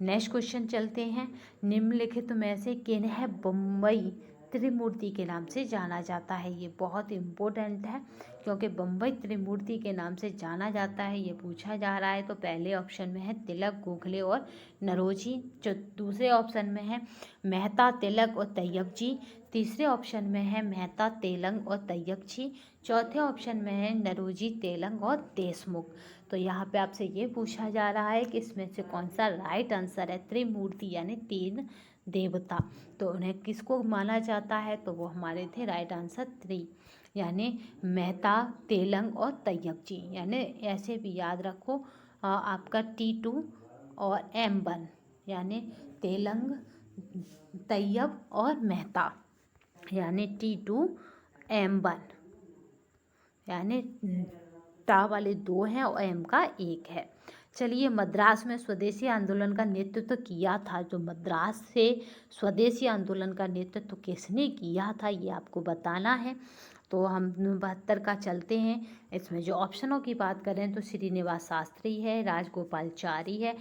S1: नेक्स्ट क्वेश्चन चलते हैं, निम्नलिखित में से किन्हें बम्बई त्रिमूर्ति के नाम से जाना जाता है। ये बहुत इम्पोर्टेंट है क्योंकि बम्बई त्रिमूर्ति के नाम से जाना जाता है, ये पूछा जा रहा है। तो पहले ऑप्शन में है तिलक, गोखले और नरोजी। जो दूसरे ऑप्शन में है मेहता, तिलक और तैयब जी। तीसरे ऑप्शन में है मेहता, तेलंग और तैयब जी। चौथे ऑप्शन में है नरोजी, तेलंग और देशमुख। तो यहाँ पे आपसे ये पूछा जा रहा है कि इसमें से कौन सा राइट आंसर है। त्रिमूर्ति यानी तीन देवता, तो उन्हें किसको माना जाता है, तो वो हमारे थे राइट आंसर थ्री, यानी मेहता, तेलंग और तैयब जी। यानी ऐसे भी याद रखो आपका T2 और M1, यानी तेलंग, तैयब और मेहता, यानी T2 M1, यानी टा वाले दो हैं और एम का एक है। चलिए, मद्रास में स्वदेशी आंदोलन का नेतृत्व किया था। जो मद्रास से स्वदेशी आंदोलन का नेतृत्व किसने किया था, ये आपको बताना है। तो हम 72 का चलते हैं। इसमें जो ऑप्शनों की बात करें तो श्रीनिवास शास्त्री है, राजगोपालचारी है,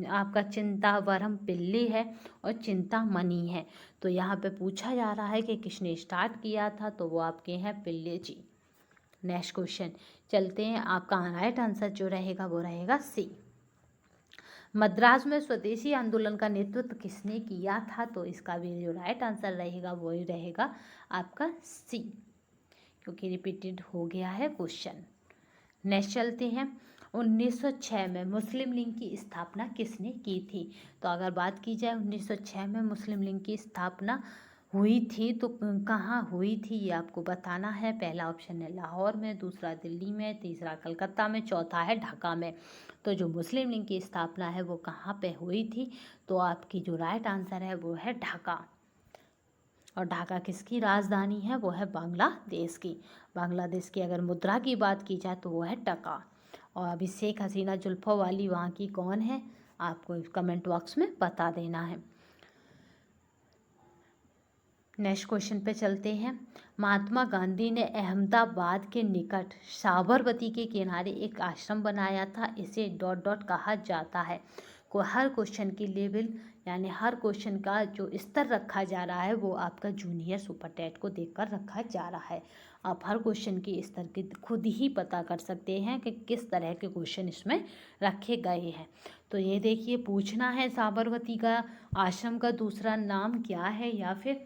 S1: आपका चिंतावरम पिल्ली है और चिंतामणि है। तो यहाँ पे पूछा जा रहा है कि किसने स्टार्ट किया था, तो वो आपके हैं पिल्ले जी। नेक्स्ट क्वेश्चन चलते हैं। आपका राइट आंसर जो रहेगा वो रहेगा सी। मद्रास में स्वदेशी आंदोलन का नेतृत्व किसने किया था, तो इसका भी जो राइट आंसर रहेगा वो ही रहेगा आपका सी, क्योंकि रिपीटेड हो गया है क्वेश्चन। नेक्स्ट चलते हैं। 1906 में मुस्लिम लीग की स्थापना किसने की थी, तो अगर बात की जाए 1906 में मुस्लिम लीग की स्थापना हुई थी तो कहाँ हुई थी, ये आपको बताना है। पहला ऑप्शन है लाहौर में, दूसरा दिल्ली में, तीसरा कलकत्ता में, चौथा है ढाका में। तो जो मुस्लिम लीग की स्थापना है वो कहाँ पे हुई थी, तो आपकी जो राइट आंसर है वो है ढाका। और ढाका किसकी राजधानी है, वो है बांग्लादेश की। बांग्लादेश की अगर मुद्रा की बात की जाए तो वो है टका। और अभी शेख हसीना जुल्फों वाली वहाँ की कौन है, आपको कमेंट बॉक्स में बता देना है। नेक्स्ट क्वेश्चन पे चलते हैं। महात्मा गांधी ने अहमदाबाद के निकट साबरमती के किनारे एक आश्रम बनाया था, इसे डॉट डॉट कहा जाता है। को हर क्वेश्चन की लेवल यानी हर क्वेश्चन का जो स्तर रखा जा रहा है वो आपका जूनियर सुपर टेट को देखकर रखा जा रहा है। आप हर क्वेश्चन की स्तर की खुद ही पता कर सकते हैं कि किस तरह के क्वेश्चन इसमें रखे गए हैं। तो ये देखिए, पूछना है साबरमती का आश्रम का दूसरा नाम क्या है, या फिर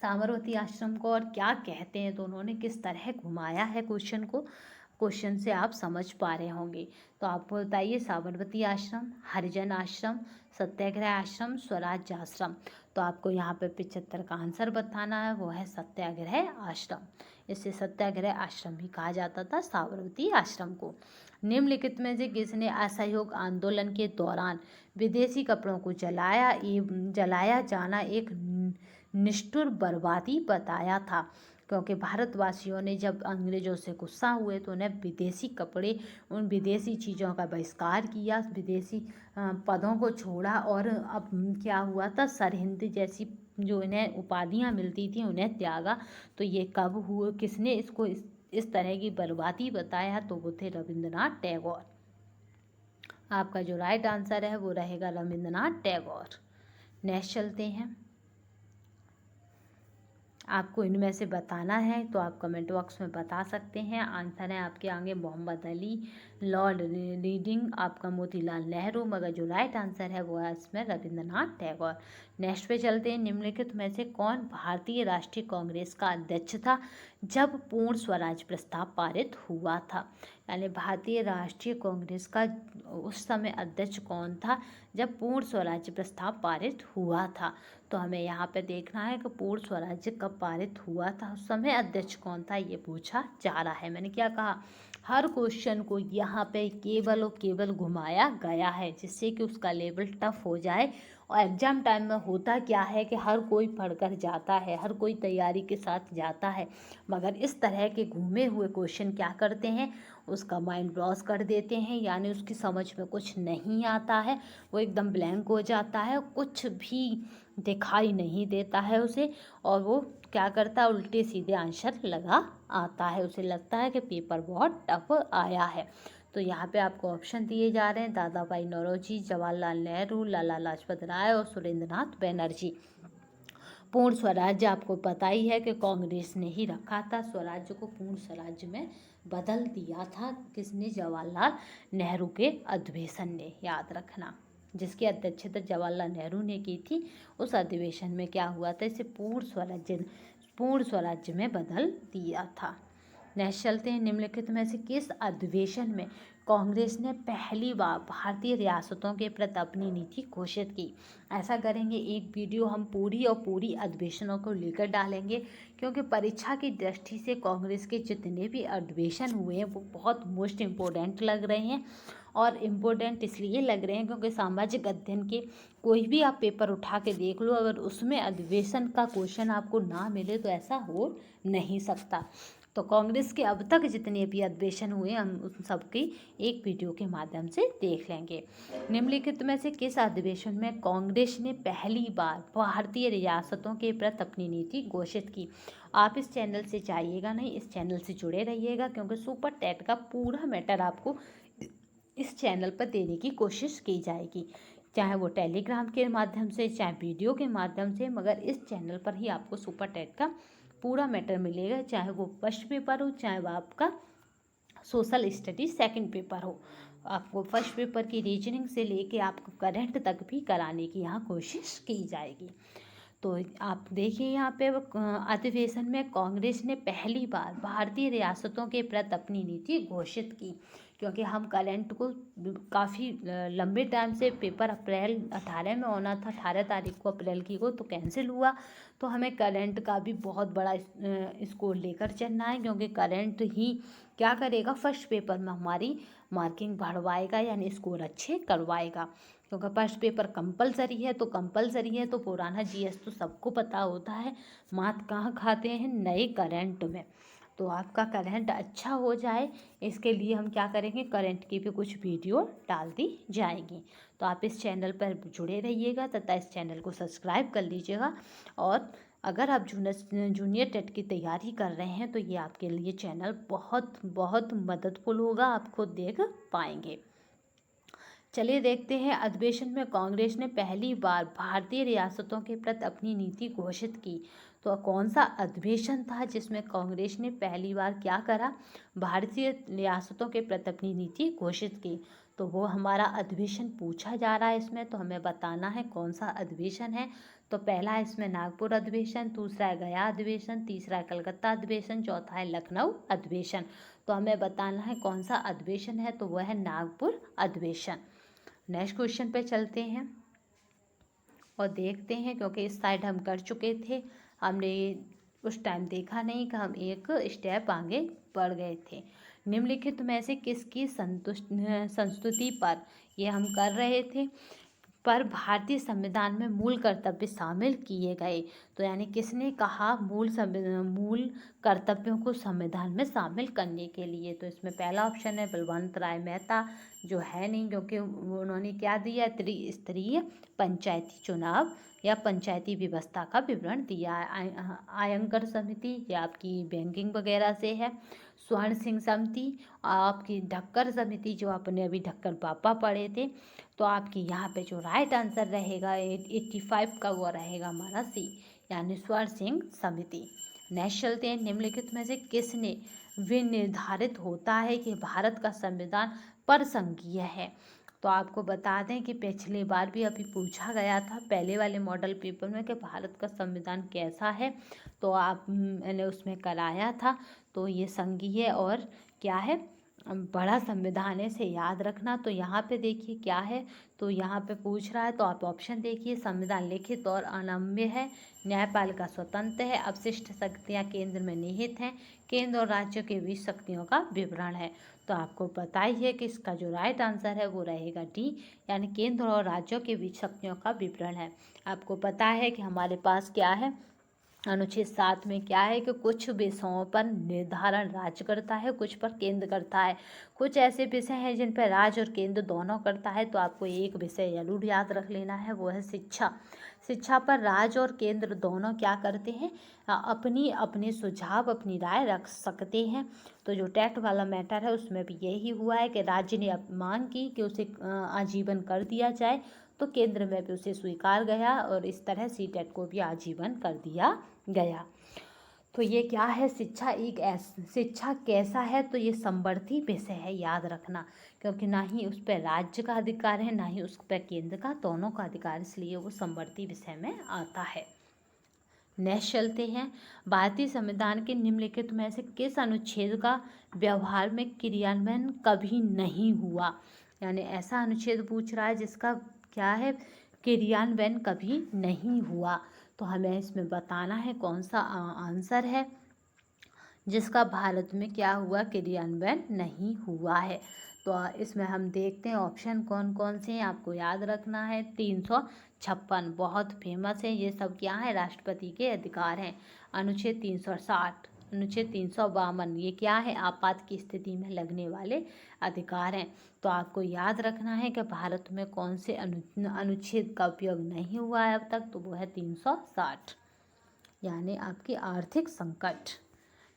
S1: साबरमती आश्रम को और क्या कहते हैं, तो उन्होंने किस तरह घुमाया है क्वेश्चन को। क्वेश्चन से आप समझ पा रहे होंगे। तो आप बताइए, साबरमती आश्रम, हरिजन आश्रम, सत्याग्रह आश्रम, स्वराज आश्रम। तो आपको यहाँ पे 75 का आंसर बताना है, वो है सत्याग्रह आश्रम। इसे सत्याग्रह आश्रम भी कहा जाता था साबरमती आश्रम को। निम्नलिखित में से किसने असहयोग आंदोलन के दौरान विदेशी कपड़ों को जलाया जाना एक निष्ठुर बर्बादी बताया था, क्योंकि भारतवासियों ने जब अंग्रेज़ों से गुस्सा हुए तो उन्हें विदेशी कपड़े, उन विदेशी चीज़ों का बहिष्कार किया, विदेशी पदों को छोड़ा और अब क्या हुआ था, सरहिंद जैसी जो इन्हें उपाधियां मिलती थी उन्हें त्यागा। तो ये कब हुआ, किसने इसको इस तरह की बर्बादी बताया, तो वो थे रविंद्रनाथ टैगोर। आपका जो राइट आंसर है वो रहेगा रविंद्रनाथ टैगोर। नेक्स्ट चलते हैं। आपको इनमें से बताना है तो आप कमेंट बॉक्स में बता सकते हैं। आंसर है आपके आगे मोहम्मद अली, लॉर्ड रीडिंग, आपका मोतीलाल नेहरू, मगर जो राइट आंसर है वो है इसमें रविंद्रनाथ टैगोर। नेक्स्ट पे चलते हैं। निम्नलिखित में से कौन भारतीय राष्ट्रीय कांग्रेस का अध्यक्ष था जब पूर्ण स्वराज प्रस्ताव पारित हुआ था, यानी भारतीय राष्ट्रीय कांग्रेस का उस समय अध्यक्ष कौन था जब पूर्ण स्वराज्य प्रस्ताव पारित हुआ था। तो हमें यहाँ पे देखना है कि पूर्ण स्वराज्य कब पारित हुआ था, उस समय अध्यक्ष कौन था, ये पूछा जा रहा है। मैंने क्या कहा, हर क्वेश्चन को यहाँ पे केवल और केवल घुमाया गया है जिससे कि उसका लेवल टफ हो जाए। और एग्ज़ाम टाइम में होता क्या है कि हर कोई पढ़कर जाता है, हर कोई तैयारी के साथ जाता है, मगर इस तरह के घूमे हुए क्वेश्चन क्या करते हैं, उसका माइंड ब्रॉस कर देते हैं, यानी उसकी समझ में कुछ नहीं आता है, वो एकदम ब्लैंक हो जाता है, कुछ भी दिखाई नहीं देता है उसे, और वो क्या करता है, उल्टे सीधे आंसर लगा आता है, उसे लगता है कि पेपर बहुत टफ आया है। तो यहाँ पे आपको ऑप्शन दिए जा रहे हैं, दादा भाई नौरोजी, जवाहरलाल नेहरू, लाला लाजपत राय और सुरेंद्र नाथ बनर्जी। पूर्ण स्वराज्य आपको पता ही है कि कांग्रेस ने ही रखा था। स्वराज्य को पूर्ण स्वराज्य में बदल दिया था किसने? जवाहरलाल नेहरू के अधिवेशन ने, याद रखना। जिसकी अध्यक्षता जवाहरलाल नेहरू ने की थी, उस अधिवेशन में क्या हुआ था? इसे पूर्ण स्वराज्य में बदल दिया था। नेक्स्ट चलते हैं, निम्नलिखित में से किस अधिवेशन में कांग्रेस ने पहली बार भारतीय रियासतों के प्रति अपनी नीति घोषित की? ऐसा करेंगे, एक वीडियो हम पूरी अधिवेशनों को लेकर डालेंगे, क्योंकि परीक्षा की दृष्टि से कांग्रेस के जितने भी अधिवेशन हुए हैं वो बहुत मोस्ट इम्पोर्टेंट लग रहे हैं। और इम्पोर्टेंट इसलिए लग रहे हैं क्योंकि सामाजिक अध्ययन के कोई भी आप पेपर उठा के देख लो, अगर उसमें अधिवेशन का क्वेश्चन आपको ना मिले तो ऐसा हो नहीं सकता। तो कांग्रेस के अब तक जितने भी अधिवेशन हुए हम उन सबकी एक वीडियो के माध्यम से देख लेंगे। निम्नलिखित में से किस अधिवेशन में कांग्रेस ने पहली बार भारतीय रियासतों के प्रति अपनी नीति घोषित की? आप इस चैनल से जाइएगा नहीं, इस चैनल से जुड़े रहिएगा, क्योंकि सुपर टेट का पूरा मैटर आपको इस चैनल पर देने की कोशिश की जाएगी, चाहे वो टेलीग्राम के माध्यम से, चाहे वीडियो के माध्यम से, मगर इस चैनल पर ही आपको सुपर टेट का पूरा मैटर मिलेगा, चाहे वो फर्स्ट पेपर हो, चाहे वो आपका सोशल स्टडी सेकंड पेपर हो। आपको फर्स्ट पेपर की रीजनिंग से लेके आपको करंट तक भी कराने की यहाँ कोशिश की जाएगी। तो आप देखिए यहाँ पे अधिवेशन में कांग्रेस ने पहली बार भारतीय रियासतों के प्रति अपनी नीति घोषित की, क्योंकि हम करंट को काफ़ी लंबे टाइम से पेपर अप्रैल 18 में होना था, 18 तारीख को अप्रैल की को, तो कैंसिल हुआ। तो हमें करंट का भी बहुत बड़ा स्कोर लेकर चलना है, क्योंकि करंट ही क्या करेगा, फर्स्ट पेपर में हमारी मार्किंग बढ़वाएगा, यानी स्कोर अच्छे करवाएगा। क्योंकि फर्स्ट पेपर कंपलसरी है, तो कंपलसरी है तो पुराना जीएस तो सबको पता होता है, मात कहाँ खाते हैं? नए करंट में। तो आपका करंट अच्छा हो जाए, इसके लिए हम क्या करेंगे, करंट की भी कुछ वीडियो डाल दी जाएगी। तो आप इस चैनल पर जुड़े रहिएगा तथा इस चैनल को सब्सक्राइब कर लीजिएगा। और अगर आप जूनियर टेट की तैयारी कर रहे हैं तो ये आपके लिए चैनल बहुत बहुत मददफुल होगा, आप खुद देख पाएंगे। चलिए देखते हैं, अधिवेशन में कांग्रेस ने पहली बार भारतीय रियासतों के प्रति अपनी नीति घोषित की। तो कौन सा अधिवेशन था जिसमें कांग्रेस ने पहली बार क्या करा, भारतीय रियासतों के प्रति अपनी नीति घोषित की? तो वो हमारा अधिवेशन पूछा जा रहा है इसमें, तो हमें बताना है कौन सा अधिवेशन है। तो पहला है इसमें नागपुर अधिवेशन, दूसरा है गया अधिवेशन, तीसरा है कलकत्ता अधिवेशन, चौथा है लखनऊ अधिवेशन। तो हमें बताना है कौन सा अधिवेशन है, तो वह है नागपुर अधिवेशन। नेक्स्ट क्वेश्चन पे चलते हैं और देखते हैं, क्योंकि इस साइड हम कर चुके थे, हमने उस टाइम देखा नहीं कि हम एक स्टेप आगे बढ़ गए थे। निम्नलिखित में से किसकी संस्तुति पर ये हम कर रहे थे, पर भारतीय संविधान में मूल कर्तव्य शामिल किए गए? तो यानी किसने कहा मूल कर्तव्यों को संविधान में शामिल करने के लिए? तो इसमें पहला ऑप्शन है बलवंत राय मेहता, जो है नहीं, क्योंकि उन्होंने क्या दिया, त्रिस्तरीय पंचायती चुनाव या पंचायती व्यवस्था का विवरण दिया है। आयंकर समिति, ये आपकी बैंकिंग वगैरह से है। स्वर्ण सिंह समिति, आपकी ढक्कर समिति, जो आपने अभी ढक्कर पापा पढ़े थे। तो आपकी यहाँ पे जो राइट आंसर रहेगा 85 का, वो रहेगा हमारा सी, यानी स्वर्ण सिंह समिति। नेक्स्ट चलते हैं, निम्नलिखित में से किसने विनिर्धारित होता है कि भारत का संविधान परसंघीय है? तो आपको बता दें कि पिछली बार भी अभी पूछा गया था पहले वाले मॉडल पेपर में कि भारत का संविधान कैसा है, तो मैंने उसमें कराया था। तो ये संघीय और क्या है, बड़ा संविधान है, से याद रखना। तो यहाँ पे देखिए क्या है, तो यहाँ पे पूछ रहा है, तो आप ऑप्शन देखिए, संविधान लिखित और अनम्य है, न्यायपालिका स्वतंत्र है, अवशिष्ट शक्तियाँ केंद्र में निहित हैं, केंद्र और राज्यों के बीच शक्तियों का विवरण है। तो आपको पता ही है कि इसका जो राइट आंसर है वो रहेगा डी, यानी केंद्र और राज्यों के बीच शक्तियों का विवरण है। आपको पता है कि हमारे पास क्या है, अनुच्छेद 7 में क्या है कि कुछ विषयों पर निर्धारण राज्य करता है, कुछ पर केंद्र करता है। कुछ ऐसे विषय हैं जिन पर राज्य और केंद्र दोनों करता है, तो आपको एक विषय जरूर याद रख लेना है, वो है शिक्षा। शिक्षा पर राज्य और केंद्र दोनों क्या करते हैं, अपने सुझाव, अपनी राय रख सकते हैं। तो जो टेट वाला मैटर है उसमें भी यही हुआ है कि राज्य ने मांग की कि उसे आजीवन कर दिया जाए, तो केंद्र में भी उसे स्वीकार गया और इस तरह सीटेट को भी आजीवन कर दिया गया। तो ये क्या है, शिक्षा कैसा है, तो ये समवर्ती विषय है, याद रखना, क्योंकि ना ही उस पर राज्य का अधिकार है ना ही उस पर केंद्र का, दोनों का अधिकार, इसलिए वो समवर्ती विषय में आता है। नेक्स्ट चलते हैं, भारतीय संविधान के निम्नलिखित में से किस अनुच्छेद का व्यवहार में क्रियान्वयन कभी नहीं हुआ। यानी ऐसा अनुच्छेद पूछ रहा है जिसका क्या है, क्रियान्वयन कभी नहीं हुआ। तो हमें इसमें बताना है कौन सा आंसर है जिसका भारत में क्या हुआ, क्रियान्वयन नहीं हुआ है। तो इसमें हम देखते हैं ऑप्शन कौन कौन से हैं, आपको याद रखना है। 356 बहुत फेमस है, ये सब क्या है, राष्ट्रपति के अधिकार हैं। अनुच्छेद 360, अनुच्छेद 352 ये क्या है, आपात की स्थिति में लगने वाले अधिकार हैं। तो आपको याद रखना है कि भारत में कौन से अनुच्छेद का उपयोग नहीं हुआ है अब तक, तो वो है 360, यानी आपकी आर्थिक संकट।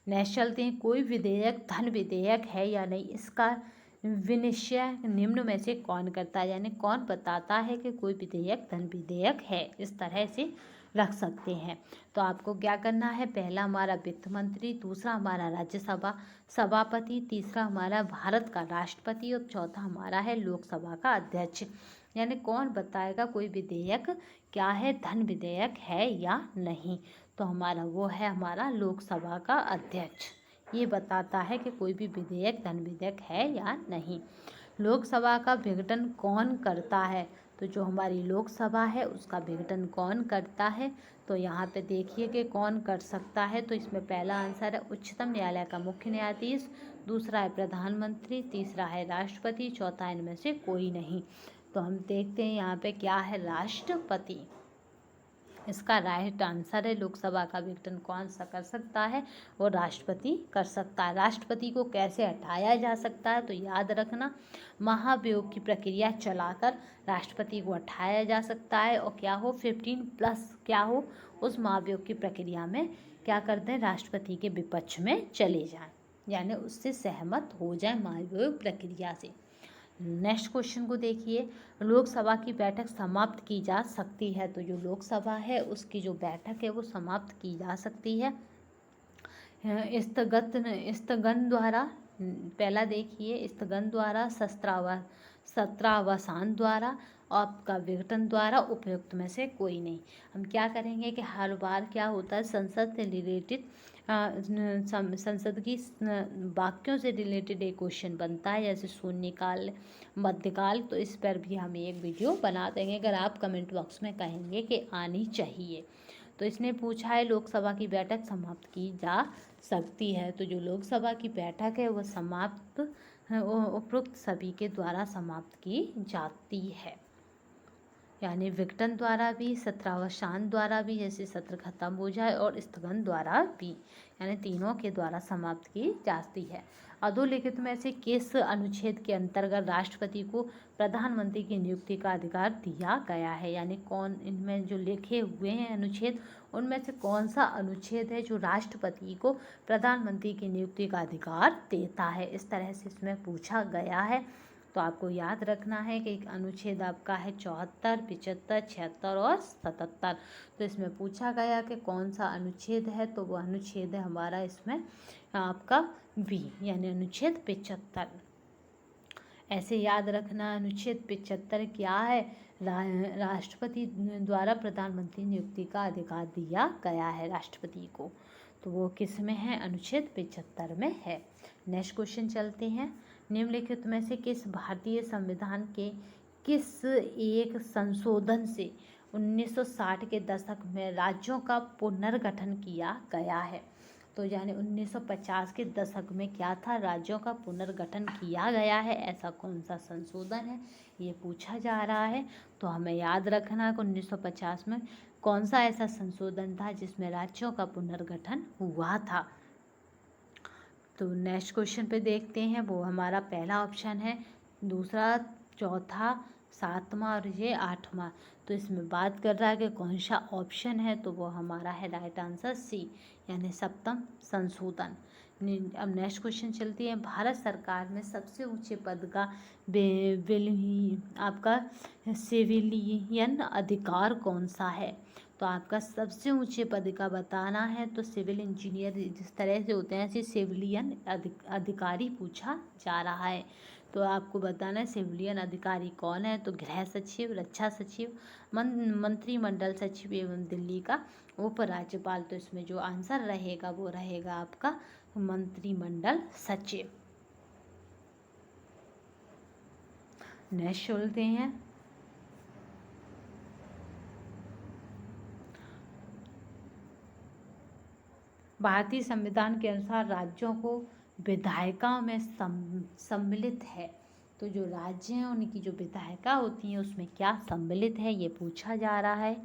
S1: नेक्स्ट चलते हैं, कोई विधेयक धन विधेयक है या नहीं, इसका विनिश्चय निम्न में से कौन करता है। यानी कौन बताता है कि कोई विधेयक धन विधेयक है, इस तरह से रख सकते हैं। तो आपको क्या करना है, पहला हमारा वित्त मंत्री, दूसरा हमारा राज्यसभा सभापति, तीसरा हमारा भारत का राष्ट्रपति और चौथा हमारा है लोकसभा का अध्यक्ष। यानी कौन बताएगा कोई विधेयक क्या है, धन विधेयक है या नहीं, तो हमारा वो है हमारा लोकसभा का अध्यक्ष। ये बताता है कि कोई भी विधेयक धन विधेयक है या नहीं। लोकसभा का विघटन कौन करता है, तो जो हमारी लोकसभा है उसका विघटन कौन करता है, तो यहाँ पे देखिए कि कौन कर सकता है। तो इसमें पहला आंसर है उच्चतम न्यायालय का मुख्य न्यायाधीश, दूसरा है प्रधानमंत्री, तीसरा है राष्ट्रपति, चौथा इनमें से कोई नहीं। तो हम देखते हैं यहाँ पे क्या है, राष्ट्रपति इसका राइट आंसर है। लोकसभा का विघटन कौन सा कर सकता है, वो राष्ट्रपति कर सकता है। राष्ट्रपति को कैसे हटाया जा सकता है, तो याद रखना, महाभियोग की प्रक्रिया चलाकर राष्ट्रपति को हटाया जा सकता है, और क्या हो 15+ क्या हो, उस महाभियोग की प्रक्रिया में क्या करते हैं, राष्ट्रपति के विपक्ष में चले जाएं, यानी उससे सहमत हो जाए महाभियोग प्रक्रिया से। नेक्स्ट क्वेश्चन को देखिए, लोकसभा की बैठक समाप्त की जा सकती है, तो जो लोकसभा है उसकी जो बैठक है वो समाप्त की जा सकती है स्थगन द्वारा। पहला देखिए, स्थगन द्वारा, सत्रावसान द्वारा, आपका विघटन द्वारा, उपयुक्त में से कोई नहीं। हम क्या करेंगे कि हर बार क्या होता है, संसद से रिलेटेड संसद की वाक्यों से रिलेटेड एक क्वेश्चन बनता है, जैसे शून्यकाल, मध्यकाल, तो इस पर भी हम एक वीडियो बना देंगे अगर आप कमेंट बॉक्स में कहेंगे कि आनी चाहिए। तो इसने पूछा है लोकसभा की बैठक समाप्त की जा सकती है, तो जो लोकसभा की बैठक है वो समाप्त उपरोक्त सभी के द्वारा समाप्त की जाती है, यानी विघटन द्वारा भी, सत्रावसान द्वारा भी, जैसे सत्र खत्म हो जाए, और स्थगन द्वारा भी, यानी तीनों के द्वारा समाप्त की जाती है। अधोलिखित में से किस अनुच्छेद के अंतर्गत राष्ट्रपति को प्रधानमंत्री की नियुक्ति का अधिकार दिया गया है, यानी कौन, इनमें जो लिखे हुए हैं अनुच्छेद उनमें से कौन सा अनुच्छेद है जो राष्ट्रपति को प्रधानमंत्री की नियुक्ति का अधिकार देता है, इस तरह से इसमें पूछा गया है। तो आपको याद रखना है कि अनुच्छेद आपका है 74, 75, 76 और 77। तो इसमें पूछा गया कि कौन सा अनुच्छेद है, तो वो अनुच्छेद है हमारा इसमें आपका बी, यानी अनुच्छेद 75। ऐसे याद रखना, अनुच्छेद 75 क्या है, राष्ट्रपति द्वारा प्रधानमंत्री नियुक्ति का अधिकार दिया गया है राष्ट्रपति को, तो वो किस में है, अनुच्छेद 75 में है। नेक्स्ट क्वेश्चन चलते हैं, निम्नलिखित में से किस भारतीय संविधान के किस एक संशोधन से 1960 के दशक में राज्यों का पुनर्गठन किया गया है, तो यानी 1950 के दशक में क्या था, राज्यों का पुनर्गठन किया गया है, ऐसा कौन सा संशोधन है, ये पूछा जा रहा है। तो हमें याद रखना है कि 1950 में कौन सा ऐसा संशोधन था जिसमें राज्यों का पुनर्गठन हुआ था। तो नेक्स्ट क्वेश्चन पे देखते हैं, वो हमारा पहला ऑप्शन है, दूसरा, चौथा, 7वां और ये 8वां। तो इसमें बात कर रहा है कि कौन सा ऑप्शन है, तो वो हमारा है राइट आंसर सी, यानी 7वां संशोधन। अब नेक्स्ट क्वेश्चन चलती है, भारत सरकार में सबसे ऊंचे पद का आपका सिविलियन अधिकार कौन सा है। तो आपका सबसे ऊंचे पद का बताना है, तो सिविल इंजीनियर जिस तरह से होते हैं ऐसे सिविलियन अधिकारी पूछा जा रहा है। तो आपको बताना है सिविलियन अधिकारी कौन है, तो गृह सचिव, रक्षा सचिव, मंत्रिमंडल सचिव एवं दिल्ली का उपराज्यपाल। तो इसमें जो आंसर रहेगा वो रहेगा आपका मंत्रिमंडल सचिव। नेक्स्ट चलते हैं, भारतीय संविधान के अनुसार राज्यों को विधायिकाओं में सम्मिलित है। तो जो राज्य हैं उनकी जो विधायिका होती हैं उसमें क्या सम्मिलित है, ये पूछा जा रहा है।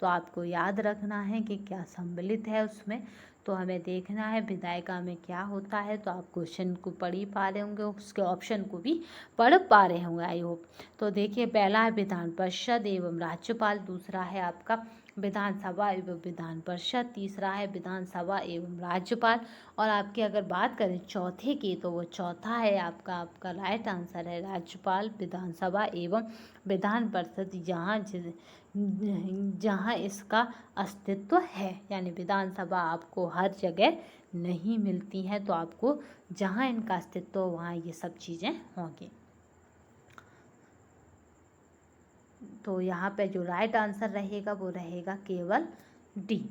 S1: तो आपको याद रखना है कि क्या सम्मिलित है उसमें। तो हमें देखना है विधायिका में क्या होता है। तो आप क्वेश्चन को पढ़ ही पा रहे होंगे, उसके ऑप्शन को भी पढ़ पा रहे होंगे आई होप। तो देखिए, पहला है विधान परिषद एवं राज्यपाल, दूसरा है आपका विधानसभा एवं विधान परिषद, तीसरा है विधानसभा एवं राज्यपाल, और आपकी अगर बात करें चौथे की, तो वो चौथा है आपका राइट आंसर है राज्यपाल, विधानसभा एवं विधान परिषद, जहाँ इसका अस्तित्व है। यानी विधानसभा आपको हर जगह नहीं मिलती है, तो आपको जहाँ इनका अस्तित्व वहाँ ये सब चीज़ें होंगी। तो यहाँ पे जो राइट आंसर रहेगा वो रहेगा केवल डी।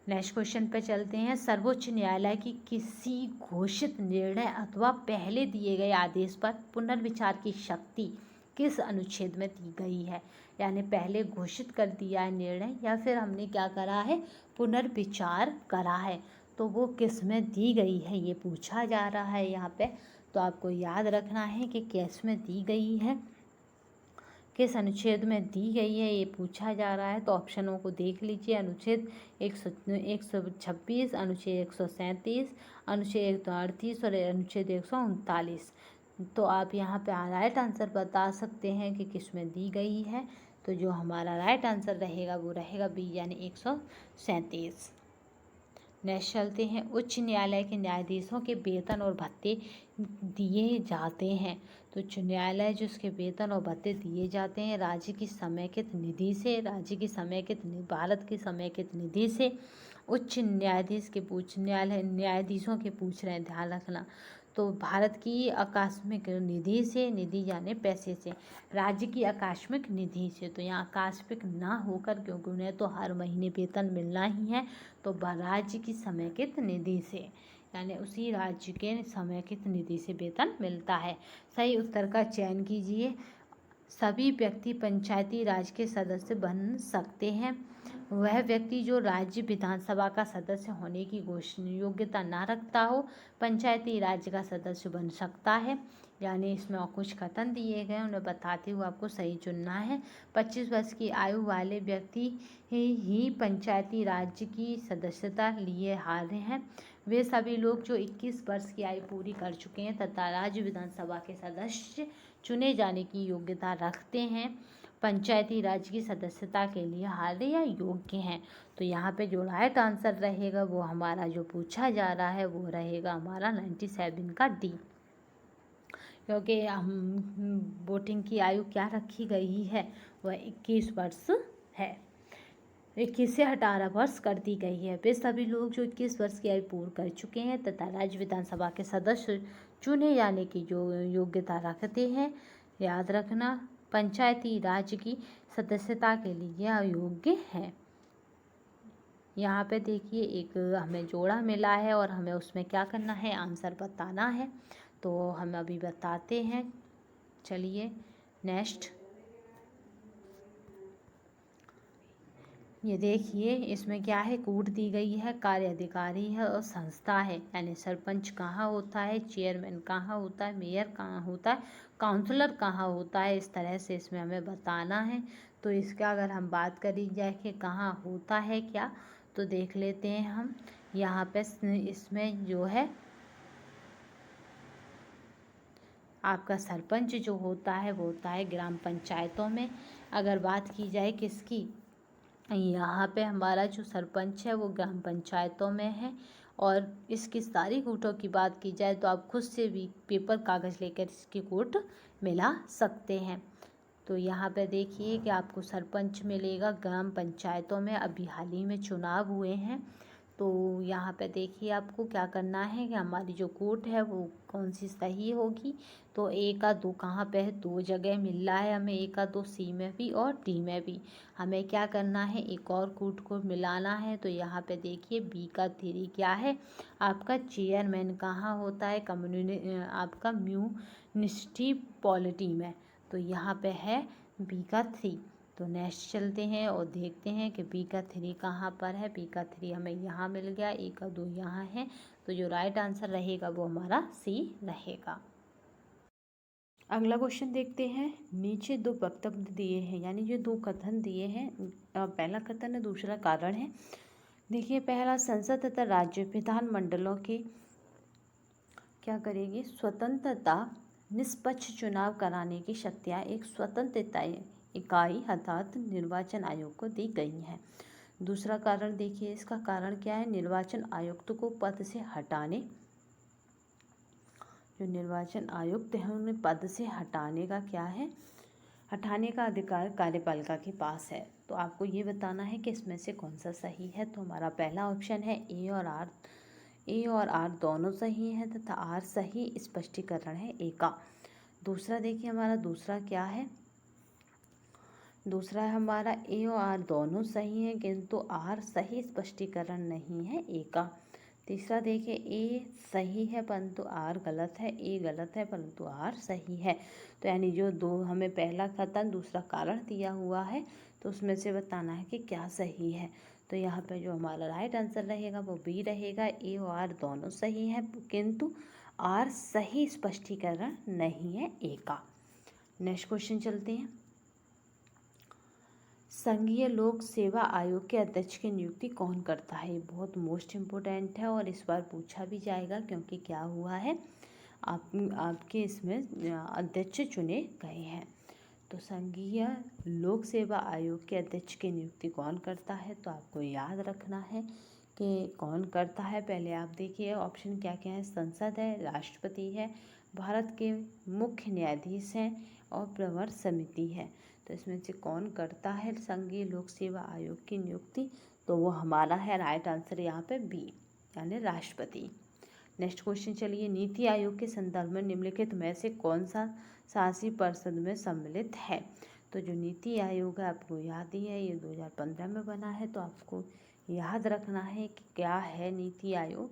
S1: नेक्स्ट क्वेश्चन पे चलते हैं, सर्वोच्च न्यायालय की किसी घोषित निर्णय अथवा पहले दिए गए आदेश पर पुनर्विचार की शक्ति किस अनुच्छेद में दी गई है। यानी पहले घोषित कर दिया है निर्णय या फिर हमने क्या करा है, पुनर्विचार करा है, तो वो किस में दी गई है ये पूछा जा रहा है यहाँ पे। तो आपको याद रखना है कि किस में दी गई है, किस अनुच्छेद में दी गई है ये पूछा जा रहा है। तो ऑप्शनों को देख लीजिए, अनुच्छेद 126, अनुच्छेद 137, अनुच्छेद 138 और अनुच्छेद 139। तो आप यहाँ पे राइट आंसर बता सकते हैं कि किस में दी गई है। तो जो हमारा राइट आंसर रहेगा वो रहेगा बी, यानी 137। नेक्स्ट चलते हैं, उच्च न्यायालय के न्यायाधीशों के वेतन और भत्ते दिए जाते हैं। तो उच्च न्यायालय जो उसके वेतन और भत्ते दिए जाते हैं राज्य की समेकित निधि से, भारत की समेकित निधि से। उच्च न्यायाधीश के न्यायाधीशों के पूछ रहे हैं, ध्यान रखना। तो भारत की आकस्मिक निधि से, निधि यानी पैसे से, राज्य की आकस्मिक निधि से। तो यहाँ आकस्मिक ना होकर, क्योंकि उन्हें तो हर महीने वेतन मिलना ही है, तो राज्य की समेकित निधि से, यानी उसी राज्य के समेकित निधि से वेतन मिलता है। सही उत्तर का चयन कीजिए। सभी व्यक्ति पंचायती राज के सदस्य बन सकते हैं। वह व्यक्ति जो राज्य विधानसभा का सदस्य होने की योग्यता ना रखता हो, पंचायती राज का सदस्य बन सकता है। यानी इसमें और कुछ कथन दिए गए, उन्हें बताते हुए आपको सही चुनना है। 25 वर्ष की आयु वाले व्यक्ति ही पंचायती राज्य की सदस्यता लिए हारे हैं। वे सभी लोग जो 21 वर्ष की आयु पूरी कर चुके हैं तथा राज्य विधानसभा के सदस्य चुने जाने की योग्यता रखते हैं, पंचायती राज की सदस्यता के लिए हारे या योग्य हैं। तो यहाँ पे जो राइट आंसर रहेगा वो हमारा जो पूछा जा रहा है वो रहेगा हमारा 97 का डी। क्योंकि हम वोटिंग की आयु क्या रखी गई है, वह 21 वर्ष है। 21 से 18 वर्ष कर दी गई है। वे सभी लोग जो 21 वर्ष की आयु पूर्ण कर चुके हैं तथा राज्य विधानसभा के सदस्य चुने जाने की जो योग्यता रखते हैं, याद रखना, पंचायती राज की सदस्यता के लिए अयोग्य हैं। यहाँ पे देखिए एक हमें जोड़ा मिला है और हमें उसमें क्या करना है, आंसर बताना है। तो हम अभी बताते हैं। चलिए नेक्स्ट, ये देखिए इसमें क्या है, कूट दी गई है, कार्य अधिकारी है और संस्था है। यानी सरपंच कहाँ होता है, चेयरमैन कहाँ होता है, मेयर कहाँ होता है, काउंसलर कहाँ होता है, इस तरह से इसमें हमें बताना है। तो इसका अगर हम बात करी जाए कि कहाँ होता है क्या, तो देख लेते हैं हम। यहाँ पे इसमें जो है आपका सरपंच जो होता है वो होता है ग्राम पंचायतों में। अगर बात की जाए किसकी, यहाँ पे हमारा जो सरपंच है वो ग्राम पंचायतों में है। और इसकी सारी कूटों की बात की जाए तो आप खुद से भी पेपर कागज़ लेकर इसकी कूट मिला सकते हैं। तो यहाँ पे देखिए कि आपको सरपंच मिलेगा ग्राम पंचायतों में। अभी हाल ही में चुनाव हुए हैं, तो यहाँ पे देखिए आपको क्या करना है कि हमारी जो कोट है वो कौन सी सही होगी। तो ए का 2 कहाँ पे है, 2 जगह मिल रहा है हमें, ए का 2 सी में भी और डी में भी। हमें क्या करना है, एक और कोट को मिलाना है। तो यहाँ पे देखिए बी का 3 क्या है, आपका चेयरमैन कहाँ होता है, आपका म्यूनिसिपैलिटी में। तो यहाँ पे है बी का 3। तो नेक्स्ट चलते हैं और देखते हैं कि बी का 3 कहाँ पर है। बी का 3 हमें यहाँ मिल गया, ए का 2 यहाँ है। तो जो राइट आंसर रहेगा वो हमारा सी रहेगा। अगला क्वेश्चन देखते हैं। नीचे 2 वक्तव्य दिए हैं, यानी जो 2 कथन दिए हैं, पहला कथन है, दूसरा कारण है। देखिए पहला, संसद तथा राज्य विधानमंडलों के क्या करेगी, स्वतंत्रता निष्पक्ष चुनाव कराने की शक्तियाँ एक स्वतंत्रता इकाई अर्थात निर्वाचन आयोग को दी गई हैं। दूसरा कारण देखिए, इसका कारण क्या है, निर्वाचन आयुक्त को पद से हटाने, जो निर्वाचन आयुक्त है उन्हें पद से हटाने का क्या है, हटाने का अधिकार कार्यपालिका के पास है। तो आपको ये बताना है कि इसमें से कौन सा सही है। तो हमारा पहला ऑप्शन है ए और आर दोनों सही हैं तथा आर सही स्पष्टीकरण है ए का। दूसरा देखिए हमारा दूसरा क्या है, दूसरा है हमारा ए और आर दोनों सही हैं किंतु आर सही स्पष्टीकरण नहीं है ए का। तीसरा देखिए ए सही है परंतु आर गलत है, ए गलत है परंतु आर सही है। तो यानी जो 2 हमें पहला कथन दूसरा कारण दिया हुआ है, तो उसमें से बताना है कि क्या सही है। तो यहाँ पे जो हमारा राइट आंसर रहेगा वो बी रहेगा, ए और आर दोनों सही हैं किंतु आर सही स्पष्टीकरण नहीं है ए का। नेक्स्ट क्वेश्चन चलते हैं। संघीय लोक सेवा आयोग के अध्यक्ष की नियुक्ति कौन करता है। बहुत मोस्ट इम्पोर्टेंट है और इस बार पूछा भी जाएगा, क्योंकि क्या हुआ है, आपके इसमें अध्यक्ष चुने गए हैं। तो संघीय लोक सेवा आयोग के अध्यक्ष की नियुक्ति कौन करता है। तो आपको याद रखना है कि कौन करता है। पहले आप देखिए ऑप्शन क्या क्या है, संसद है, राष्ट्रपति है, भारत के मुख्य न्यायाधीश हैं और प्रवर समिति है। तो इसमें से कौन करता है संघीय लोक सेवा आयोग की नियुक्ति, तो वो हमारा है राइट आंसर यहाँ पे बी, यानी राष्ट्रपति। नेक्स्ट क्वेश्चन चलिए। नीति आयोग के संदर्भ में निम्नलिखित में से कौन सा शासी परिषद में सम्मिलित है। तो जो नीति आयोग है आपको याद ही है, ये 2015 में बना है। तो आपको याद रखना है कि क्या है नीति आयोग।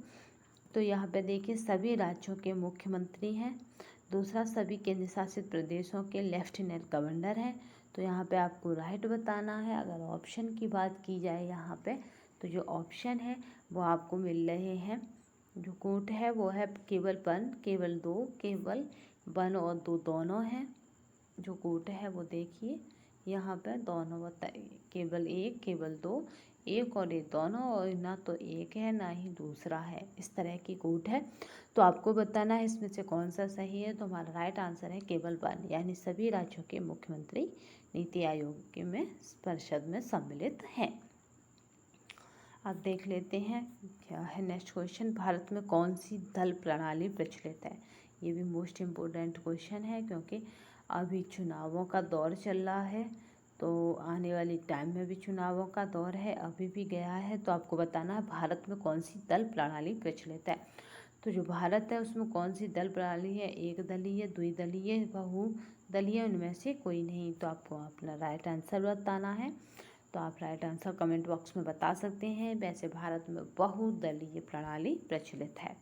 S1: तो यहाँ पे देखिए सभी राज्यों के मुख्यमंत्री हैं। दूसरा, सभी केंद्र शासित प्रदेशों के लेफ्टिनेंट गवर्नर हैं। तो यहाँ पे आपको राइट बताना है। अगर ऑप्शन की बात की जाए यहाँ पे, तो जो ऑप्शन है वो आपको मिल रहे हैं, जो कोट है वो है केवल 1, केवल 2, केवल 1 और 2 दोनों हैं। जो कोट है वो देखिए यहाँ पे दोनों बताइए, केवल 1, केवल 2, 1 और 1 दोनों, और ना तो एक है ना ही दूसरा है, इस तरह की कोट है। तो आपको बताना है इसमें से कौन सा सही है। तो हमारा राइट आंसर है केवल 1, यानी सभी राज्यों के मुख्यमंत्री नीति आयोग के में परिषद में सम्मिलित हैं। अब देख लेते हैं क्या है नेक्स्ट क्वेश्चन। भारत में कौन सी दल प्रणाली प्रचलित है। ये भी मोस्ट इम्पोर्टेंट क्वेश्चन है, क्योंकि अभी चुनावों का दौर चल रहा है। तो आने वाली टाइम में भी चुनावों का दौर है, अभी भी गया है। तो आपको बताना है भारत में कौन सी दल प्रणाली प्रचलित है। तो जो भारत है उसमें कौन सी दल प्रणाली है, एक दलीय, द्विदलीय, बहुदलीय, उनमें से कोई नहीं। तो आपको अपना राइट आंसर बताना है। तो आप राइट आंसर कमेंट बॉक्स में बता सकते हैं। वैसे भारत में बहुदलीय प्रणाली प्रचलित है।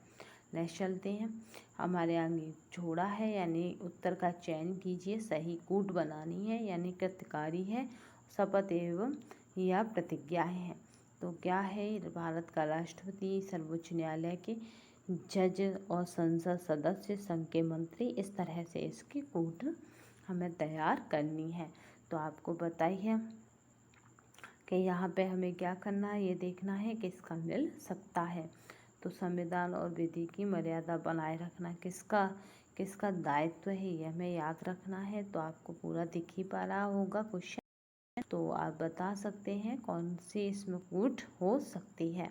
S1: नेक्स्ट चलते हैं। हमारे आगे जोड़ा है, यानी उत्तर का चयन कीजिए, सही कूट बनानी है, यानी कृतकारी है, शपथ एवं या प्रतिज्ञाएं हैं। तो क्या है, भारत का राष्ट्रपति, सर्वोच्च न्यायालय के जज और संसद सदस्य, संघ के मंत्री, इस तरह से इसकी कूट हमें तैयार करनी है। तो आपको बताइए कि यहाँ पे हमें क्या करना है, ये देखना है कि इसका मिल सकता है। तो संविधान और विधि की मर्यादा बनाए रखना किसका दायित्व है ये हमें याद रखना है। तो आपको पूरा दिख ही पा रहा होगा क्वेश्चन, तो आप बता सकते हैं कौन सी इसमें कूट हो सकती है।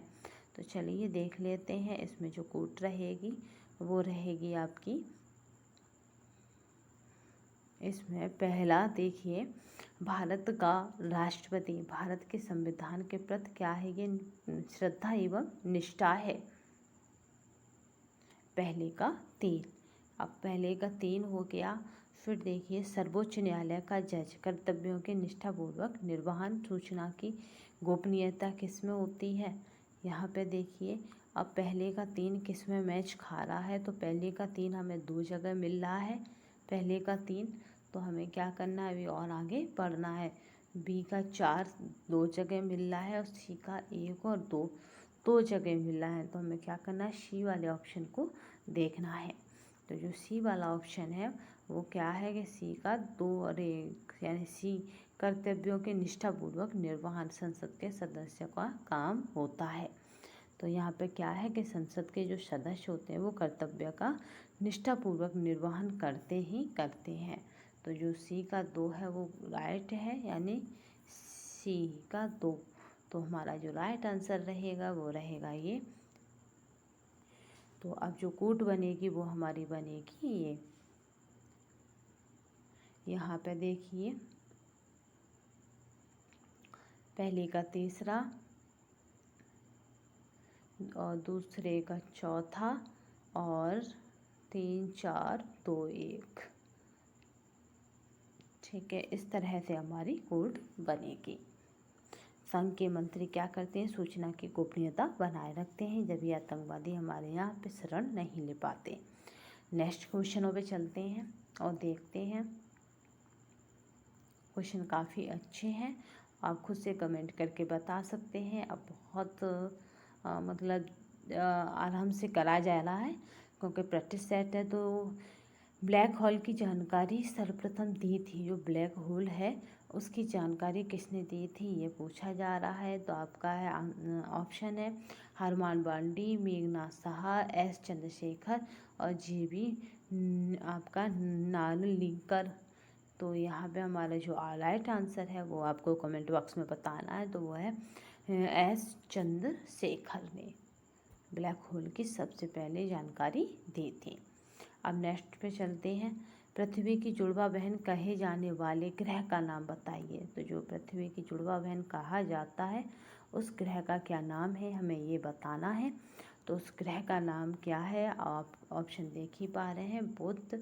S1: तो चलिए देख लेते हैं। इसमें जो कूट रहेगी वो रहेगी आपकी, इसमें पहला देखिए, भारत का राष्ट्रपति भारत के संविधान के प्रति क्या है, ये श्रद्धा एवं निष्ठा है। पहले का 3। अब पहले का 3 हो गया। फिर देखिए, सर्वोच्च न्यायालय का जज कर्तव्यों के निष्ठापूर्वक निर्वहन, सूचना की गोपनीयता किसमें होती है। यहाँ पे देखिए, अब पहले का 3 किसमें मैच खा रहा है, तो पहले का 3 हमें 2 जगह मिल रहा है। पहले का 3, तो हमें क्या करना है, अभी और आगे बढ़ना है। बी का 4 2 जगह मिल रहा है, और सी का 1 और 2 जगह मिल रहा है। तो हमें क्या करना है, सी वाले ऑप्शन को देखना है। तो जो सी वाला ऑप्शन है वो क्या है कि सी का 2 और 1, यानी सी कर्तव्यों के निष्ठापूर्वक निर्वहन संसद के सदस्य का काम होता है। तो यहाँ पे क्या है कि संसद के जो सदस्य होते हैं वो कर्तव्य का निष्ठापूर्वक निर्वहन करते ही करते हैं। तो जो सी का 2 है वो राइट है, यानी सी का 2। तो हमारा जो राइट आंसर रहेगा वो रहेगा ये। तो अब जो कूट बनेगी वो हमारी बनेगी ये। यहाँ पे देखिए, पहले का 3रा और दूसरे का 4था और 3 4 2 1, ठीक है। इस तरह से हमारी कूट बनेगी। संघ के मंत्री क्या करते हैं, सूचना की गोपनीयता बनाए रखते हैं जब ये आतंकवादी हमारे यहाँ पे शरण नहीं ले पाते। नेक्स्ट क्वेश्चनों पे चलते हैं और देखते हैं। क्वेश्चन काफ़ी अच्छे हैं, आप खुद से कमेंट करके बता सकते हैं। अब बहुत मतलब आराम से करा जा रहा है, क्योंकि प्रैक्टिस सेट है। तो ब्लैक होल की जानकारी सर्वप्रथम दी थी, जो ब्लैक होल है उसकी जानकारी किसने दी थी ये पूछा जा रहा है। तो आपका है ऑप्शन है हरमान बांडी, मेघनाथ साहा, एस चंद्रशेखर और जी.बी. आपका नागलिकर। तो यहाँ पे हमारा जो राइट आंसर है वो आपको कमेंट बॉक्स में बताना है। तो वो है एस चंद्रशेखर ने ब्लैक होल की सबसे पहले जानकारी दी थी। अब नेक्स्ट पे चलते हैं। पृथ्वी की जुड़वा बहन कहे जाने वाले ग्रह का नाम बताइए। तो जो पृथ्वी की जुड़वा बहन कहा जाता है उस ग्रह का क्या नाम है, हमें ये बताना है। तो उस ग्रह का नाम क्या है, आप ऑप्शन देख ही पा रहे हैं, बुध,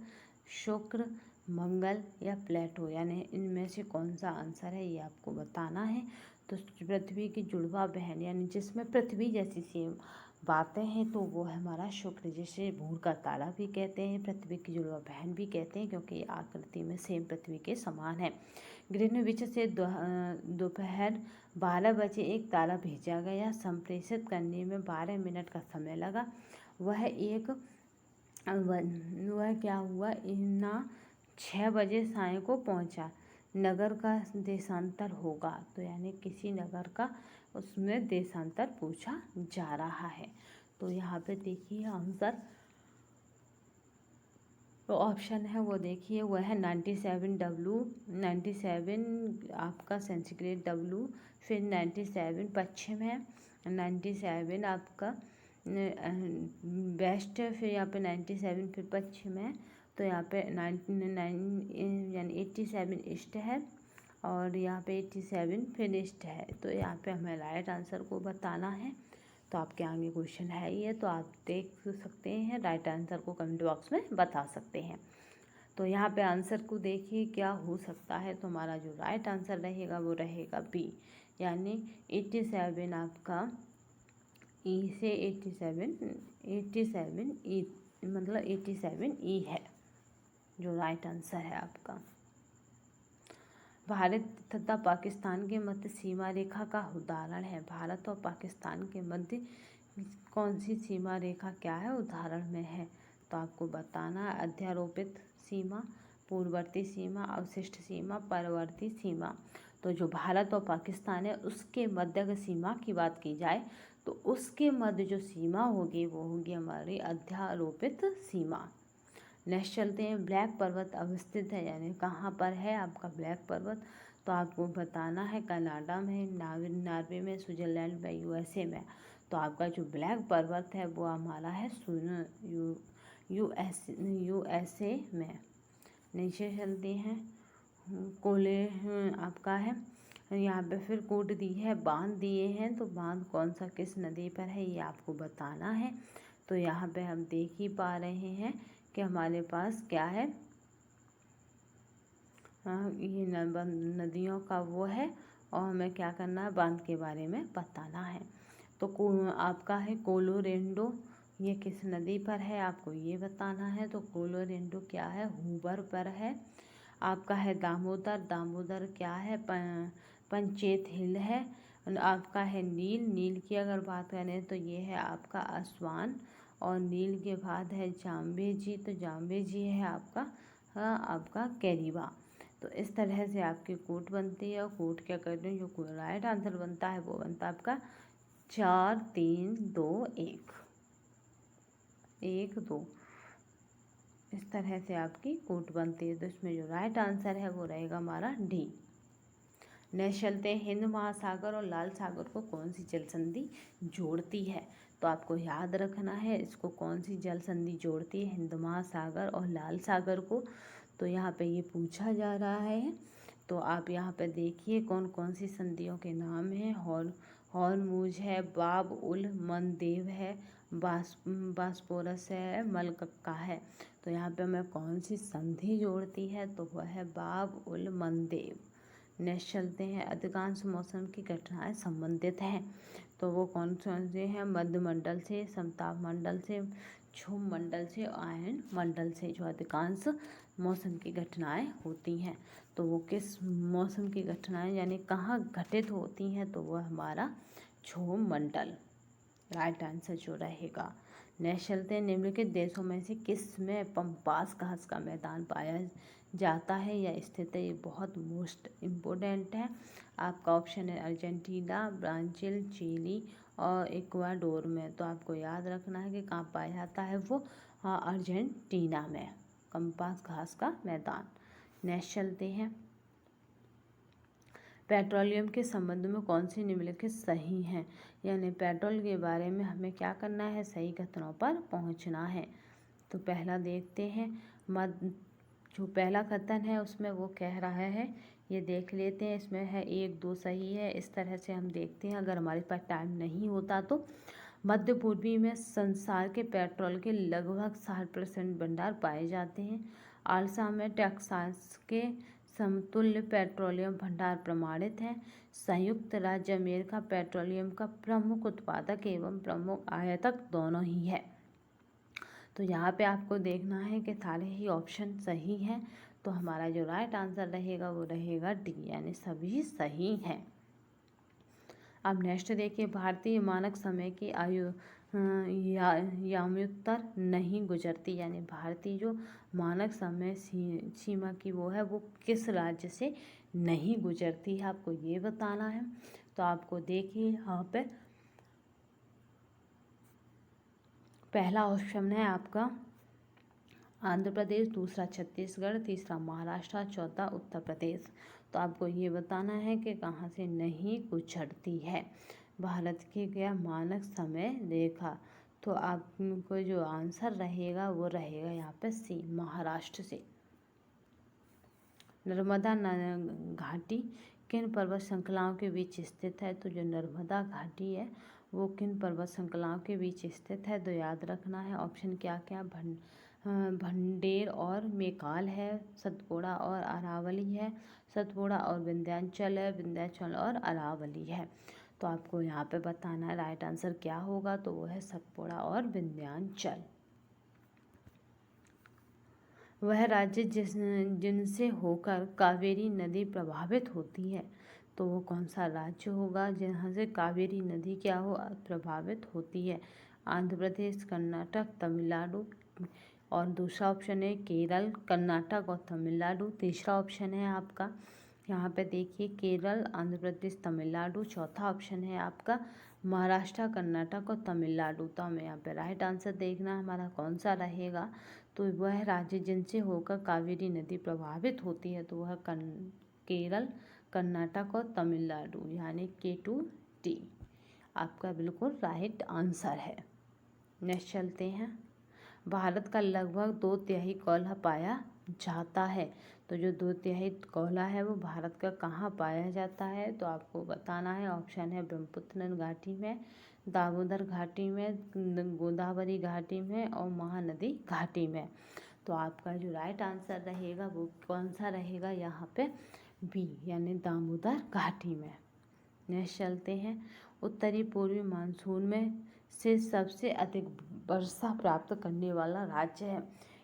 S1: शुक्र, मंगल या प्लेटो, यानी इनमें से कौन सा आंसर है ये आपको बताना है। तो पृथ्वी की जुड़वा बहन यानी जिसमें पृथ्वी जैसी सेम बातें हैं तो वो है हमारा शुक्र, जिसे भूर का तारा भी कहते हैं, पृथ्वी की जुड़वा बहन भी कहते हैं, क्योंकि आकृति में सेम पृथ्वी के समान है। ग्रीनविच से दोपहर 12 बजे एक तारा भेजा गया, संप्रेषित करने में 12 मिनट का समय लगा। वह क्या हुआ, इन्ना 6 बजे साय को पहुंचा। नगर का देशांतर होगा, तो यानी किसी नगर का उसमें देशांतर पूछा जा रहा है। तो यहाँ पे देखिए आंसर, तो ऑप्शन है वो देखिए, वह है 97 आपका सेंटीग्रेड W, फिर 97 पश्चिम है, 97 आपका वेस्ट है, फिर यहाँ पे 97 फिर पश्चिम है, तो यहाँ पे 99 यानी 87 ईस्ट है, और यहाँ पे 87 फिर ईस्ट है। तो यहाँ पे हमें राइट आंसर को बताना है। तो आपके आगे क्वेश्चन है ये, तो आप देख सकते हैं, राइट आंसर को कमेंट बॉक्स में बता सकते हैं। तो यहाँ पे आंसर को देखिए क्या हो सकता है। तो हमारा जो राइट आंसर रहेगा वो रहेगा बी, यानी 87 आपका ई से 87 ई, मतलब 87 ई है जो राइट आंसर है आपका। भारत तथा पाकिस्तान के मध्य सीमा रेखा का उदाहरण है। भारत और पाकिस्तान के मध्य कौन सी सीमा रेखा क्या है, उदाहरण में है। तो आपको बताना है अध्यारोपित सीमा, पूर्ववर्ती सीमा, अवशिष्ट सीमा, परवर्ती सीमा। तो जो भारत और पाकिस्तान है उसके मध्य की सीमा की बात की जाए तो उसके मध्य जो सीमा होगी वो होगी हमारी अध्यारोपित सीमा। नेक्स्ट चलते हैं, ब्लैक पर्वत अवस्थित है, यानी कहाँ पर है आपका ब्लैक पर्वत, तो आपको बताना है कनाडा में, नॉर्वे में, स्विट्जरलैंड में, यूएसए में। तो आपका जो ब्लैक पर्वत है वो हमारा है यूएसए में। नीचे चलते हैं, कोले आपका है यहाँ पे फिर कोड दी है, बांध दिए हैं, तो बांध कौन सा किस नदी पर है ये आपको बताना है। तो यहाँ पे हम देख ही पा रहे हैं कि हमारे पास क्या है, ये नदियों का वो है, और हमें क्या करना है, बांध के बारे में बताना है। तो आपका है कोलोरेंडो, ये किस नदी पर है आपको ये बताना है। तो कोलोरेंडो क्या है, हूबर पर है। आपका है दामोदर, दामोदर क्या है, पंचेत हिल है। आपका है नील, नील की अगर बात करें तो ये है आपका आसवान, और नील के बाद है जाम्बेजी, तो जाम्बेजी है आपका आपका कैरिबा। तो इस तरह से आपकी कोट बनती है, और कोट क्या करते हैं, जो राइट आंसर बनता है वो बनता है आपका 4 3 2 1 1 2। इस तरह से आपकी कोट बनती है। तो इसमें जो राइट आंसर है वो रहेगा हमारा डी। नेक्स्ट चलते हैं, हिंद महासागर और लाल सागर को कौन सी जल संधि जोड़ती है। तो आपको याद रखना है इसको, कौन सी जल संधि जोड़ती है हिंद महासागर और लाल सागर को। तो यहाँ पे ये पूछा जा रहा है, तो आप यहाँ पे देखिए कौन कौन सी संधियों के नाम हैं। हॉर्मुज है, बाब उल मंदेव है, बास्पोरस है, मलक्का है। तो यहाँ पे हमें कौन सी संधि जोड़ती है, तो वह है बाब उल मंदेव। नेक्स्ट चलते हैं, अधिकांश मौसम की घटनाएं संबंधित हैं। तो वो कौन से हैं, मध्य मंडल से, समताप मंडल से, क्षुम मंडल से, आयन मंडल से जो अधिकांश मौसम की घटनाएं होती हैं। तो वो किस मौसम की घटनाएं यानी कहाँ घटित होती हैं, तो वह हमारा क्षुम मंडल राइट आंसर जो रहेगा। नेक्स्ट चलते हैं, निम्नलिखित देशों में से किस में पम्पास घास का मैदान पाया जाता है या स्थित है। ये बहुत मोस्ट इम्पोर्टेंट है। आपका ऑप्शन है अर्जेंटीना, ब्राज़ील, चिली और इक्वाडोर में। तो आपको याद रखना है कि कहाँ पाया जाता है वो, अर्जेंटीना में पम्पास घास का मैदान। नेक्स्ट चलते हैं, पेट्रोलियम के संबंध में कौन सी निम्नलिखित सही हैं, यानी पेट्रोल के बारे में हमें क्या करना है, सही कथनों पर पहुंचना है। तो पहला देखते हैं, जो पहला कथन है उसमें वो कह रहा है, ये देख लेते हैं, इसमें है 1 2 सही है। इस तरह से हम देखते हैं, अगर हमारे पास टाइम नहीं होता तो मध्य पूर्वी में संसार के पेट्रोल के लगभग 60% भंडार पाए जाते हैं। आसाम में टेक्सास के समतुल्य पेट्रोलियम भंडार प्रमाणित हैं। संयुक्त राज्य अमेरिका पेट्रोलियम का प्रमुख उत्पादक एवं प्रमुख आयातक दोनों ही है। तो यहाँ पे आपको देखना है कि सारे ही ऑप्शन सही हैं। तो हमारा जो राइट आंसर रहेगा वो रहेगा डी, यानी सभी सही हैं। अब नेक्स्ट देखिए, भारतीय मानक समय की आयु याम्योत्तर नहीं गुजरती, यानी भारतीय जो मानक समय सीमा की वो है वो किस राज्य से नहीं गुजरती है, आपको ये बताना है। तो आपको देखिए यहाँ पे पहला ऑप्शन है आपका आंध्र प्रदेश, दूसरा छत्तीसगढ़, तीसरा महाराष्ट्र, चौथा उत्तर प्रदेश। तो आपको ये बताना है कि कहाँ से नहीं गुजरती है भारत की क्या मानक समय रेखा। तो आपको जो आंसर रहेगा वो रहेगा यहाँ पे सी, महाराष्ट्र से। नर्मदा घाटी किन पर्वत श्रृंखलाओं के बीच स्थित है। तो जो नर्मदा घाटी है वो किन पर्वत श्रृंखलाओं के बीच स्थित है, तो याद रखना है ऑप्शन क्या क्या, भंडेर और मेकाल है, सतपुड़ा और अरावली है, सतपुड़ा और विंध्याचल है, विंध्याचल और अरावली है। तो आपको यहाँ पे बताना है राइट आंसर क्या होगा, तो वो है सतपुड़ा और विंध्याचल। वह राज्य जिनसे होकर कावेरी नदी प्रभावित होती है, तो वो कौन सा राज्य होगा जहाँ से कावेरी नदी क्या हो प्रभावित होती है। आंध्र प्रदेश, कर्नाटक, तमिलनाडु, और दूसरा ऑप्शन है केरल, कर्नाटक और तमिलनाडु। तीसरा ऑप्शन है आपका यहाँ पे देखिए केरल, आंध्र प्रदेश, तमिलनाडु। चौथा ऑप्शन है आपका महाराष्ट्र, कर्नाटक और तमिलनाडु। तो हमें यहाँ पे राइट आंसर देखना हमारा कौन सा रहेगा, तो वह राज्य जिनसे होकर कावेरी नदी प्रभावित होती है तो वह केरल, कर्नाटक और तमिलनाडु, यानी K2T आपका बिल्कुल राइट आंसर है। नेक्स्ट चलते हैं। भारत का लगभग 2/3 कोयला पाया जाता है। तो जो 2/3 कोयला है वो भारत का कहाँ पाया जाता है, तो आपको बताना है। ऑप्शन है ब्रह्मपुत्र घाटी में, दामोदर घाटी में, गोदावरी घाटी में और महानदी घाटी में। तो आपका जो राइट आंसर रहेगा वो कौन सा रहेगा यहाँ पे, बी यानी दामोदर घाटी में। नेक्स्ट चलते हैं। उत्तरी पूर्वी मानसून में से सबसे अधिक वर्षा प्राप्त करने वाला राज्य है,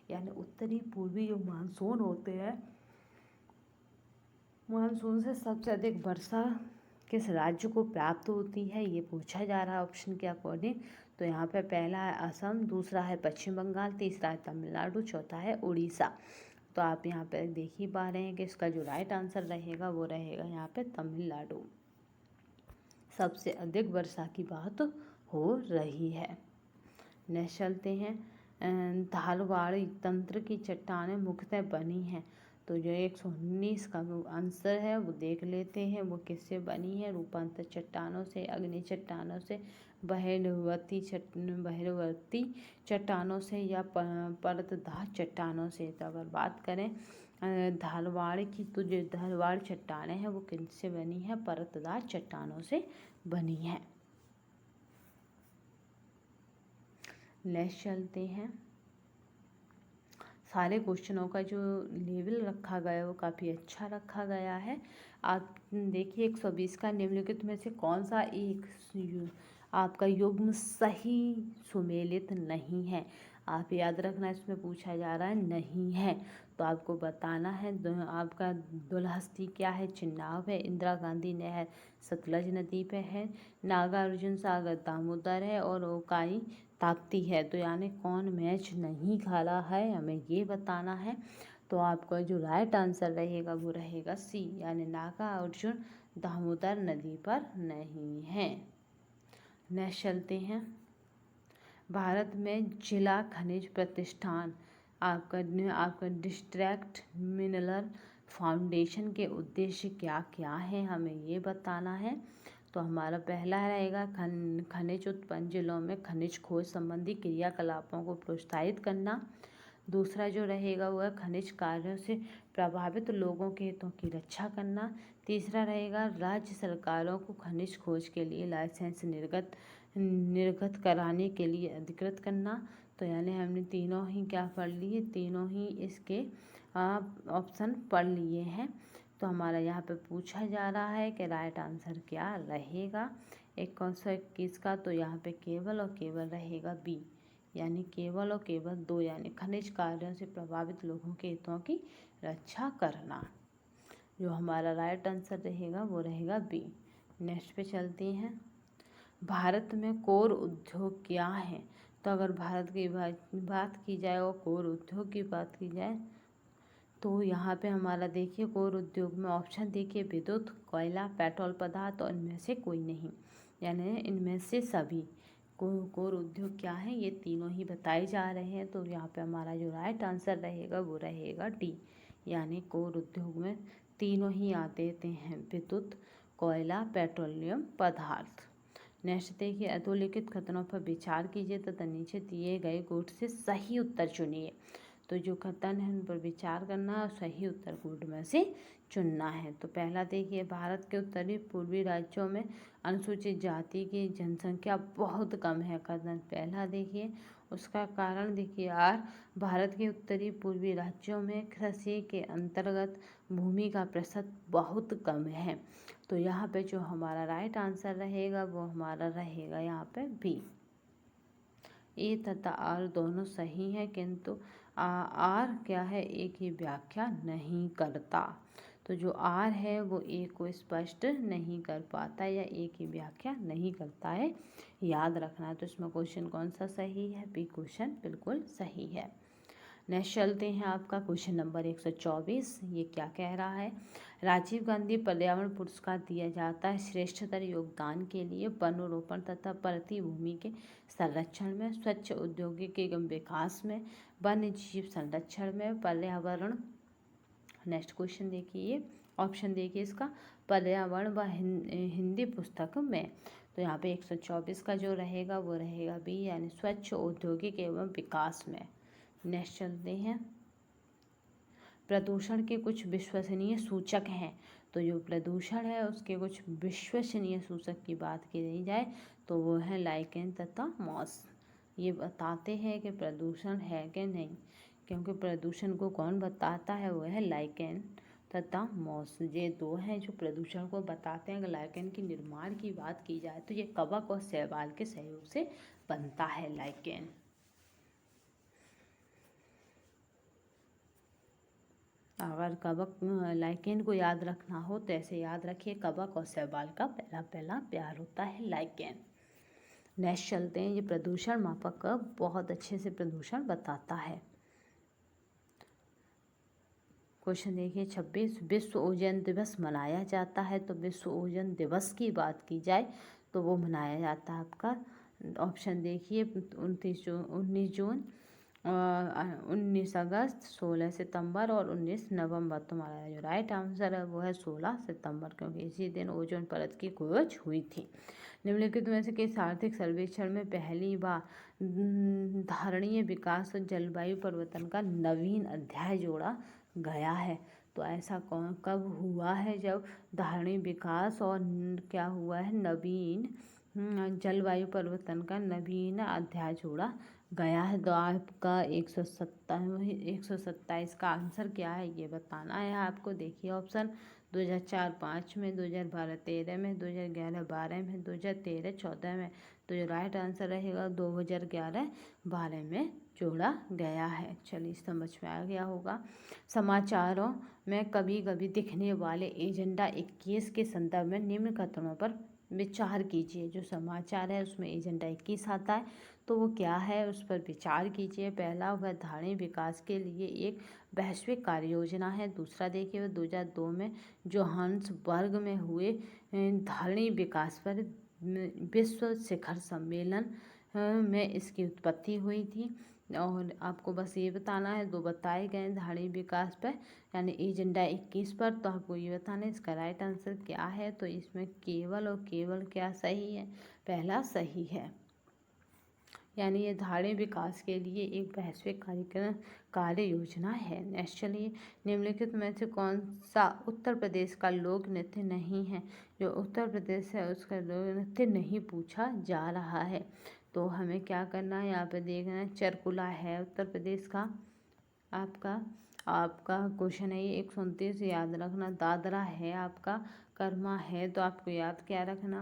S1: यानी उत्तरी पूर्वी जो मानसून होते हैं, मानसून से सबसे अधिक वर्षा किस राज्य को प्राप्त होती है, ये पूछा जा रहा है ऑप्शन के अकॉर्डिंग। तो यहाँ पे पहला है असम, दूसरा है पश्चिम बंगाल, तीसरा है तमिलनाडु, चौथा है उड़ीसा। तो आप यहाँ पे देख ही पा रहे हैं कि इसका जो राइट आंसर रहेगा वो रहेगा यहाँ पे तमिलनाडु। सबसे अधिक वर्षा की बात हो रही है। नेक्स्ट चलते हैं। धारवाड़ी तंत्र की चट्टानें मुख्यतः बनी हैं। तो जो 119 का आंसर है वो देख लेते हैं, वो किससे बनी है। रूपांतर चट्टानों से, अग्नि चट्टानों से, बहिर्वर्ती चट्टानों से या परतदार चट्टानों से। तो अगर बात करें धारवाड़ की, तो जो धारवाड़ चट्टानें हैं वो किनसे बनी है, परतदार चट्टानों से बनी है। नेक्स्ट चलते हैं। सारे क्वेश्चनों का जो लेवल रखा गया है वो काफ़ी अच्छा रखा गया है। आप देखिए 120 का निम्नलिखित में से कौन सा एक आपका युग्म सही सुमेलित नहीं है। आप याद रखना, इसमें पूछा जा रहा है नहीं है, तो आपको बताना है। आपका दुलहस्ती क्या है, चिन्नाव है, इंदिरा गांधी नहर सतलज नदी पे है, नागार्जुन सागर दामोदर है और ओकाई ताप्ती है। तो यानी कौन मैच नहीं खा रहा है, हमें ये बताना है। तो आपका जो राइट आंसर रहेगा वो रहेगा सी, यानी नागार्जुन दामोदर नदी पर नहीं है। नेक्स्ट चलते हैं। भारत में जिला खनिज प्रतिष्ठान आपका डिस्ट्रिक्ट मिनरल फाउंडेशन के उद्देश्य क्या क्या है, हमें ये बताना है। तो हमारा पहला रहेगा खनिज उत्पन्न जिलों में खनिज खोज संबंधी क्रियाकलापों को प्रोत्साहित करना। दूसरा जो रहेगा वह खनिज कार्यों से प्रभावित लोगों के हितों की रक्षा करना। तीसरा रहेगा राज्य सरकारों को खनिज खोज के लिए लाइसेंस निर्गत कराने के लिए अधिकृत करना। तो यानी हमने तीनों ही क्या पढ़ लिए, तीनों ही इसके ऑप्शन पढ़ लिए हैं। तो हमारा यहाँ पे पूछा जा रहा है कि राइट आंसर क्या रहेगा 121 का। तो यहाँ पे केवल और केवल रहेगा बी, यानी केवल और केवल 2, यानी खनिज कार्यों से प्रभावित लोगों के हितों की रक्षा करना। जो हमारा राइट आंसर रहेगा वो रहेगा बी। नेक्स्ट पे चलते हैं। भारत में कोर उद्योग क्या है। तो अगर भारत की बात की जाए और कोर उद्योग की बात की जाए तो यहाँ पे हमारा देखिए कोर उद्योग में ऑप्शन देखिए विद्युत, कोयला, पेट्रोल पदार्थ और इनमें से कोई नहीं, यानी इनमें से सभी कोर उद्योग क्या है, ये तीनों ही बताए जा रहे हैं। तो यहाँ पे हमारा जो राइट आंसर रहेगा वो रहेगा डी, यानी कोर उद्योग में तीनों ही आते हैं, विद्युत, कोयला, पेट्रोलियम पदार्थ। नेक्स्ट देखिए अधोलिखित कथनों पर विचार कीजिए तथा नीचे दिए गए गुट से सही उत्तर चुनिए। तो जो कथन है उन पर विचार करना और सही उत्तर गुट में से चुनना है। तो पहला देखिए भारत के उत्तरी पूर्वी राज्यों में अनुसूचित जाति की जनसंख्या बहुत कम है। कथन पहला देखिए, उसका कारण देखिए आर, भारत के उत्तरी पूर्वी राज्यों में कृषि के अंतर्गत भूमि का प्रतिशत बहुत कम है। तो यहाँ पे जो हमारा राइट आंसर रहेगा वो हमारा रहेगा यहाँ पे बी। ए तथा आर दोनों सही हैं, किंतु आर क्या है, ए की व्याख्या नहीं करता। तो जो आर है वो ए को स्पष्ट नहीं कर पाता या ए की व्याख्या नहीं करता है, याद रखना है। तो इसमें क्वेश्चन कौन सा सही है, बी क्वेश्चन बिल्कुल सही है। नेक्स्ट चलते हैं आपका क्वेश्चन नंबर 124। ये क्या कह रहा है? राजीव गांधी पर्यावरण पुरस्कार दिया जाता है श्रेष्ठतर योगदान के लिए वनरोपण तथा पृथ्वी भूमि के संरक्षण में, स्वच्छ औद्योगिक विकास में, वन्य जीव संरक्षण में, पर्यावरण। नेक्स्ट क्वेश्चन देखिए, ऑप्शन देखिए इसका, पर्यावरण व हिंदी पुस्तक में। तो यहाँ पे 124 का जो रहेगा वो रहेगा बी, यानी स्वच्छ औद्योगिक एवं विकास में। नेक्स्ट चलते हैं, प्रदूषण के कुछ विश्वसनीय सूचक हैं। तो जो प्रदूषण है उसके कुछ विश्वसनीय सूचक की बात की जाए तो वो है लाइकेन तथा मॉस। ये बताते हैं कि प्रदूषण है कि नहीं, क्योंकि प्रदूषण को कौन बताता है, वो है लाइकेन तथा मॉस। ये दो हैं जो प्रदूषण को बताते हैं। अगर लाइकेन के निर्माण की बात की जाए तो ये कवक और शैवाल के सहयोग से बनता है लाइकेन। अगर कवक लाइकेन को याद रखना हो तो ऐसे याद रखिए, कवक और शैवाल का पहला पहला प्यार होता है लाइकेन। नेक्स्ट चलते हैं, ये प्रदूषण मापक बहुत अच्छे से प्रदूषण बताता है। क्वेश्चन देखिए 26, विश्व ओजोन दिवस मनाया जाता है। तो विश्व ओजोन दिवस की बात की जाए तो वो मनाया जाता है आपका, ऑप्शन देखिए 19 जून, 19 अगस्त, 16 सितंबर और 19 नवंबर। तुम्हारा जो राइट आंसर है वो है 16 सितंबर, क्योंकि इसी दिन ओजोन परत की खोज हुई थी। निम्नलिखित में से किस आर्थिक सर्वेक्षण में पहली बार धारणीय विकास और जलवायु परिवर्तन का नवीन अध्याय जोड़ा गया है? तो ऐसा कौन कब हुआ है जब धारणीय विकास और क्या हुआ है, नवीन जलवायु परिवर्तन का नवीन अध्याय जोड़ा गया है? तो आपका 127 का आंसर क्या है ये बताना है आपको। देखिए ऑप्शन, 2004-05 में, 2012-13 में, 2011-12 में, 2013-14 में। तो जो राइट आंसर रहेगा 2011-12 में जोड़ा गया है। चलिए समझ में आ गया होगा। समाचारों में कभी कभी दिखने वाले एजेंडा 21 के संदर्भ में निम्न कथनों पर विचार कीजिए। जो समाचार है उसमें एजेंडा 21 आता है तो वो क्या है, उस पर विचार कीजिए। पहला वह धारणीय विकास के लिए एक वैश्विक कार्य योजना है। दूसरा देखिए वह 2002 में जोहान्सबर्ग में हुए धारणीय विकास पर विश्व शिखर सम्मेलन में इसकी उत्पत्ति हुई थी। और आपको बस ये बताना है, दो बताए गए धारणीय विकास पर यानी एजेंडा 21 पर। तो आपको ये बताना है इसका राइट आंसर क्या है। तो इसमें केवल और केवल क्या सही है, पहला सही है, यानी ये धारणीय विकास के लिए एक वैश्विक कार्य योजना है। नेक्स्ट चलिए, निम्नलिखित में से कौन सा उत्तर प्रदेश का लोक नृत्य नहीं है? जो उत्तर प्रदेश है उसका लोक नृत्य नहीं पूछा जा रहा है। तो हमें क्या करना है, यहाँ पे देखना है, चरकुला है उत्तर प्रदेश का आपका क्वेश्चन है ये 129 याद रखना। दादरा है आपका, कर्मा है, तो आपको याद क्या रखना,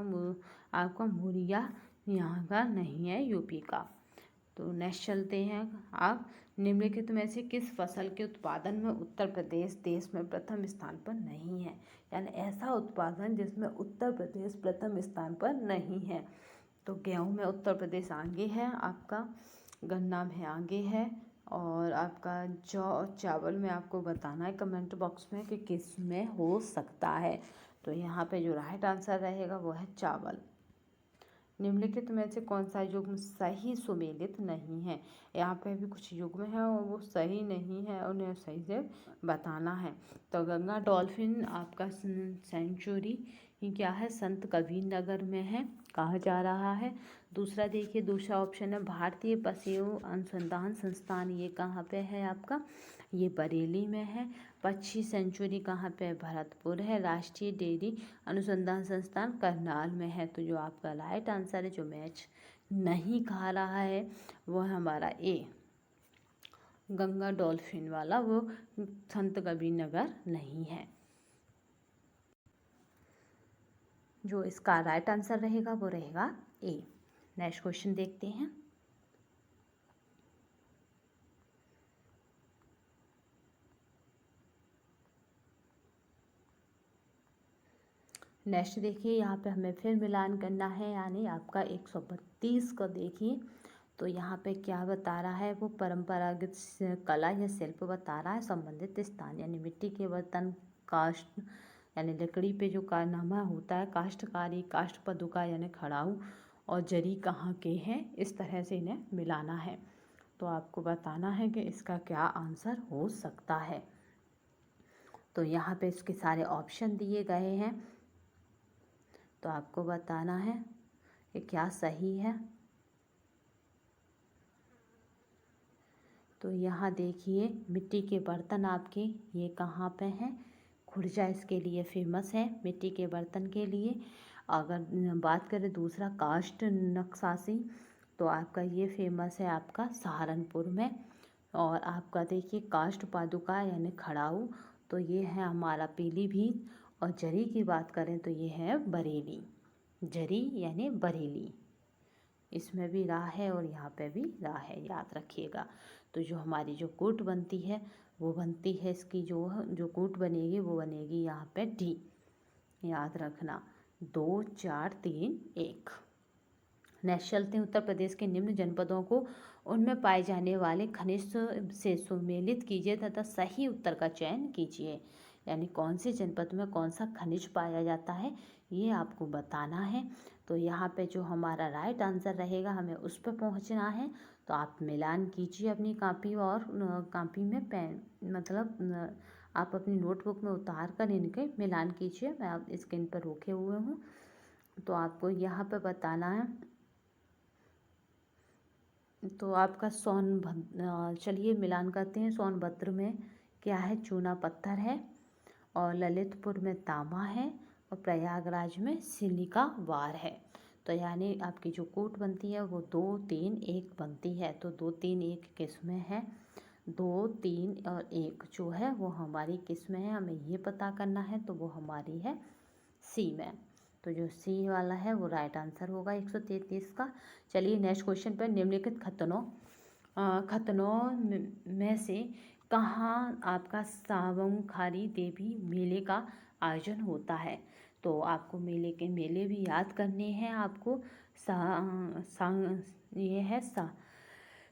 S1: आपका मुरिया यहाँ का नहीं है, यूपी का। तो नेक्स्ट चलते हैं, आप निम्नलिखित में से किस फसल के उत्पादन में उत्तर प्रदेश देश में प्रथम स्थान पर नहीं है? यानी ऐसा उत्पादन जिसमें उत्तर प्रदेश प्रथम स्थान पर नहीं है। तो गेहूँ में उत्तर प्रदेश आगे है आपका, गन्ना में आगे है, और आपका जौ और चावल में आपको बताना है कमेंट बॉक्स में कि किस में हो सकता है। तो यहाँ पे जो राइट आंसर रहेगा वो है चावल। निम्नलिखित में से कौन सा युग्म सही सुमेलित नहीं है? यहाँ पे भी कुछ युग्म है और वो सही नहीं है, उन्हें सही से बताना है। तो गंगा डॉल्फिन आपका सेंचुरी क्या है, संत कबीर नगर में है, कहा जा रहा है। दूसरा देखिए, दूसरा ऑप्शन है भारतीय पशु अनुसंधान संस्थान, ये कहाँ पे है आपका, ये बरेली में है। पक्षी सेंचुरी कहाँ पे, भरतपुर है। राष्ट्रीय डेयरी अनुसंधान संस्थान करनाल में है। तो जो आपका राइट आंसर है, जो मैच नहीं खा रहा है, वो हमारा ए, गंगा डॉल्फिन वाला, वो संत कबीर नगर नहीं है। जो इसका राइट आंसर रहेगा वो रहेगा ए। नेक्स्ट क्वेश्चन देखते हैं। नेक्स्ट देखिए, यहाँ पे हमें फिर मिलान करना है, यानी आपका 132 का देखिए। तो यहाँ पे क्या बता रहा है, वो परंपरागत कला या शिल्प बता रहा है। संबंधित स्थान यानी मिट्टी के बर्तन, काष्ठ यानी लकड़ी पे जो कारनामा होता है, काष्ठकारी, काष्ठ पदुका यानी खड़ाऊ, और जरी कहाँ के हैं, इस तरह से इन्हें मिलाना है। तो आपको बताना है कि इसका क्या आंसर हो सकता है। तो यहाँ पे इसके सारे ऑप्शन दिए गए हैं, तो आपको बताना है कि क्या सही है। तो यहाँ देखिए, मिट्टी के बर्तन आपके ये कहाँ पे हैं, खुर्जा इसके लिए फेमस है, मिट्टी के बर्तन के लिए। अगर बात करें दूसरा काष्ठ नक्काशी, तो आपका ये फेमस है आपका सहारनपुर में। और आपका देखिए काष्ठ पादुका यानी खड़ाऊ, तो ये है हमारा पीलीभीत। और जरी की बात करें तो ये है बरेली, जरी यानी बरेली, इसमें भी रा है और यहाँ पे भी रा है, याद रखिएगा। तो जो हमारी जो कूट बनती है वो बनती है, इसकी जो कूट बनेगी वो बनेगी यहाँ पे डी, याद रखना। 2 4 3 1। नेक्स्ट चलते हैं, उत्तर प्रदेश के निम्न जनपदों को उनमें पाए जाने वाले खनिज से सुमेलित कीजिए तथा सही उत्तर का चयन कीजिए। यानी कौन से जनपद में कौन सा खनिज पाया जाता है, ये आपको बताना है। तो यहाँ पे जो हमारा राइट आंसर रहेगा, हमें उस पर पहुँचना है। तो आप मिलान कीजिए अपनी कापी और कापी में पेन, मतलब आप अपनी नोटबुक में उतार कर इनके मिलान कीजिए। मैं आप स्क्रीन पर रोके हुए हूँ, तो आपको यहाँ पे बताना है। तो आपका चलिए मिलान करते हैं। सोनभद्र में क्या है, चूना पत्थर है, और ललितपुर में तांबा है, और प्रयागराज में सिलिका वार है। तो यानी आपकी जो कूट बनती है वो 2 3 1 बनती है। तो 2 3 1 किस में है, 2 3 और 1 जो है वो हमारी किस में है, हमें ये पता करना है। तो वो हमारी है सी में। तो जो सी वाला है वो राइट आंसर होगा 133 का। चलिए नेक्स्ट क्वेश्चन पर, निम्नलिखित खतनों में से कहाँ आपका सावंखारी देवी मेले का आयोजन होता है। तो आपको मेले भी याद करने हैं आपको। ये है